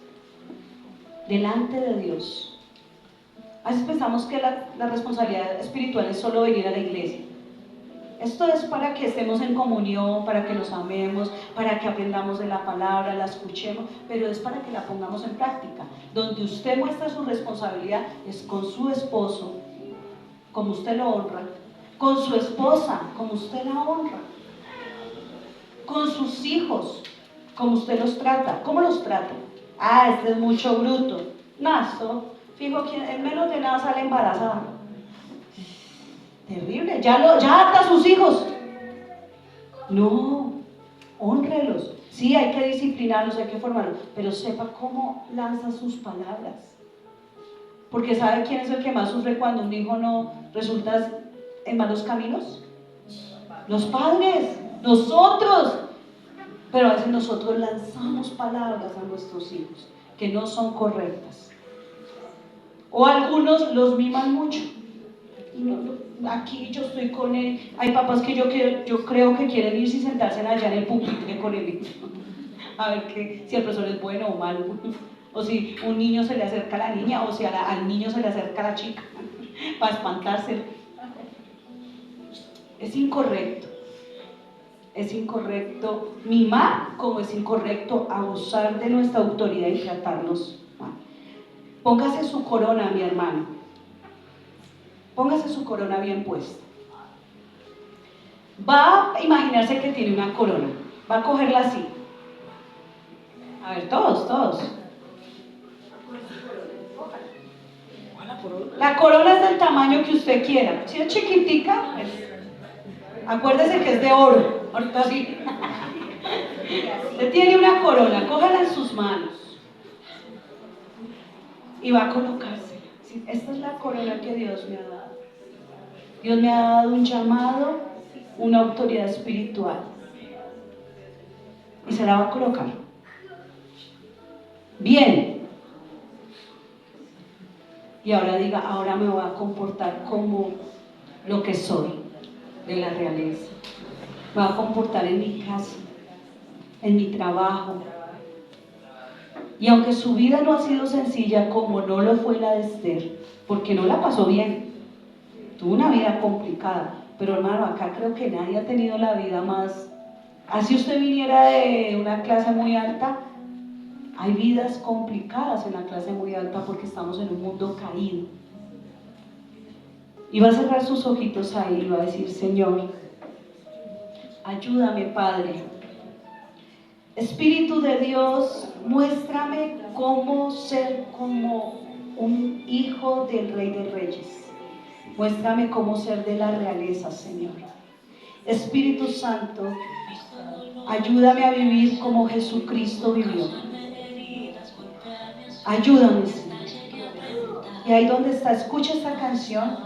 Delante de Dios. A veces pensamos que la responsabilidad espiritual es solo venir a la iglesia. Esto es para que estemos en comunión, para que nos amemos, para que aprendamos de la palabra, la escuchemos, pero es para que la pongamos en práctica. Donde usted muestra su responsabilidad es con su esposo, como usted lo honra, con su esposa, como usted la honra, con sus hijos, como usted los trata. ¿Cómo los trata? Ah, este es mucho bruto. Nasto, fijo que en menos de nada sale embarazada. Terrible, ya ata a sus hijos. No, hónrelos. Sí, hay que disciplinarlos, hay que formarlos, pero sepa cómo lanza sus palabras. Porque ¿sabe quién es el que más sufre cuando un hijo no resulta en malos caminos? Los padres, nosotros. Pero a veces nosotros lanzamos palabras a nuestros hijos que no son correctas. O algunos los miman mucho. Aquí yo estoy con él. Hay papás que yo creo que quieren irse y sentarse allá en el pupitre con el niño a ver si el profesor es bueno o malo, o si un niño se le acerca a la niña, o si al niño se le acerca a la chica para espantarse. Es incorrecto mimar, como es incorrecto abusar de nuestra autoridad y tratarnos mal. Póngase su corona, mi hermano. Póngase su corona bien puesta. Va a imaginarse que tiene una corona. Va a cogerla así. A ver, todos. La corona es del tamaño que usted quiera. Si es chiquitica, acuérdese que es de oro. Ahorita sí. Usted tiene una corona, cógela en sus manos. Y va a colocársela. Esta es la corona que Dios me ha dado. Dios me ha dado un llamado, una autoridad espiritual. Y se la va a colocar. Bien. Y ahora diga, ahora me voy a comportar como lo que soy de la realeza. Me voy a comportar en mi casa, en mi trabajo. Y aunque su vida no ha sido sencilla como no lo fue la de Esther, porque no la pasó bien, tuvo una vida complicada, pero hermano, acá creo que nadie ha tenido la vida más, así usted viniera de una clase muy alta, hay vidas complicadas en la clase muy alta porque estamos en un mundo caído. Y va a cerrar sus ojitos ahí y va a decir, Señor, ayúdame, Padre. Espíritu de Dios, muéstrame cómo ser como un hijo del Rey de Reyes. Muéstrame cómo ser de la realeza, Señor. Espíritu Santo, ayúdame a vivir como Jesucristo vivió. Ayúdame, Señor. Y ahí donde está, escucha esta canción.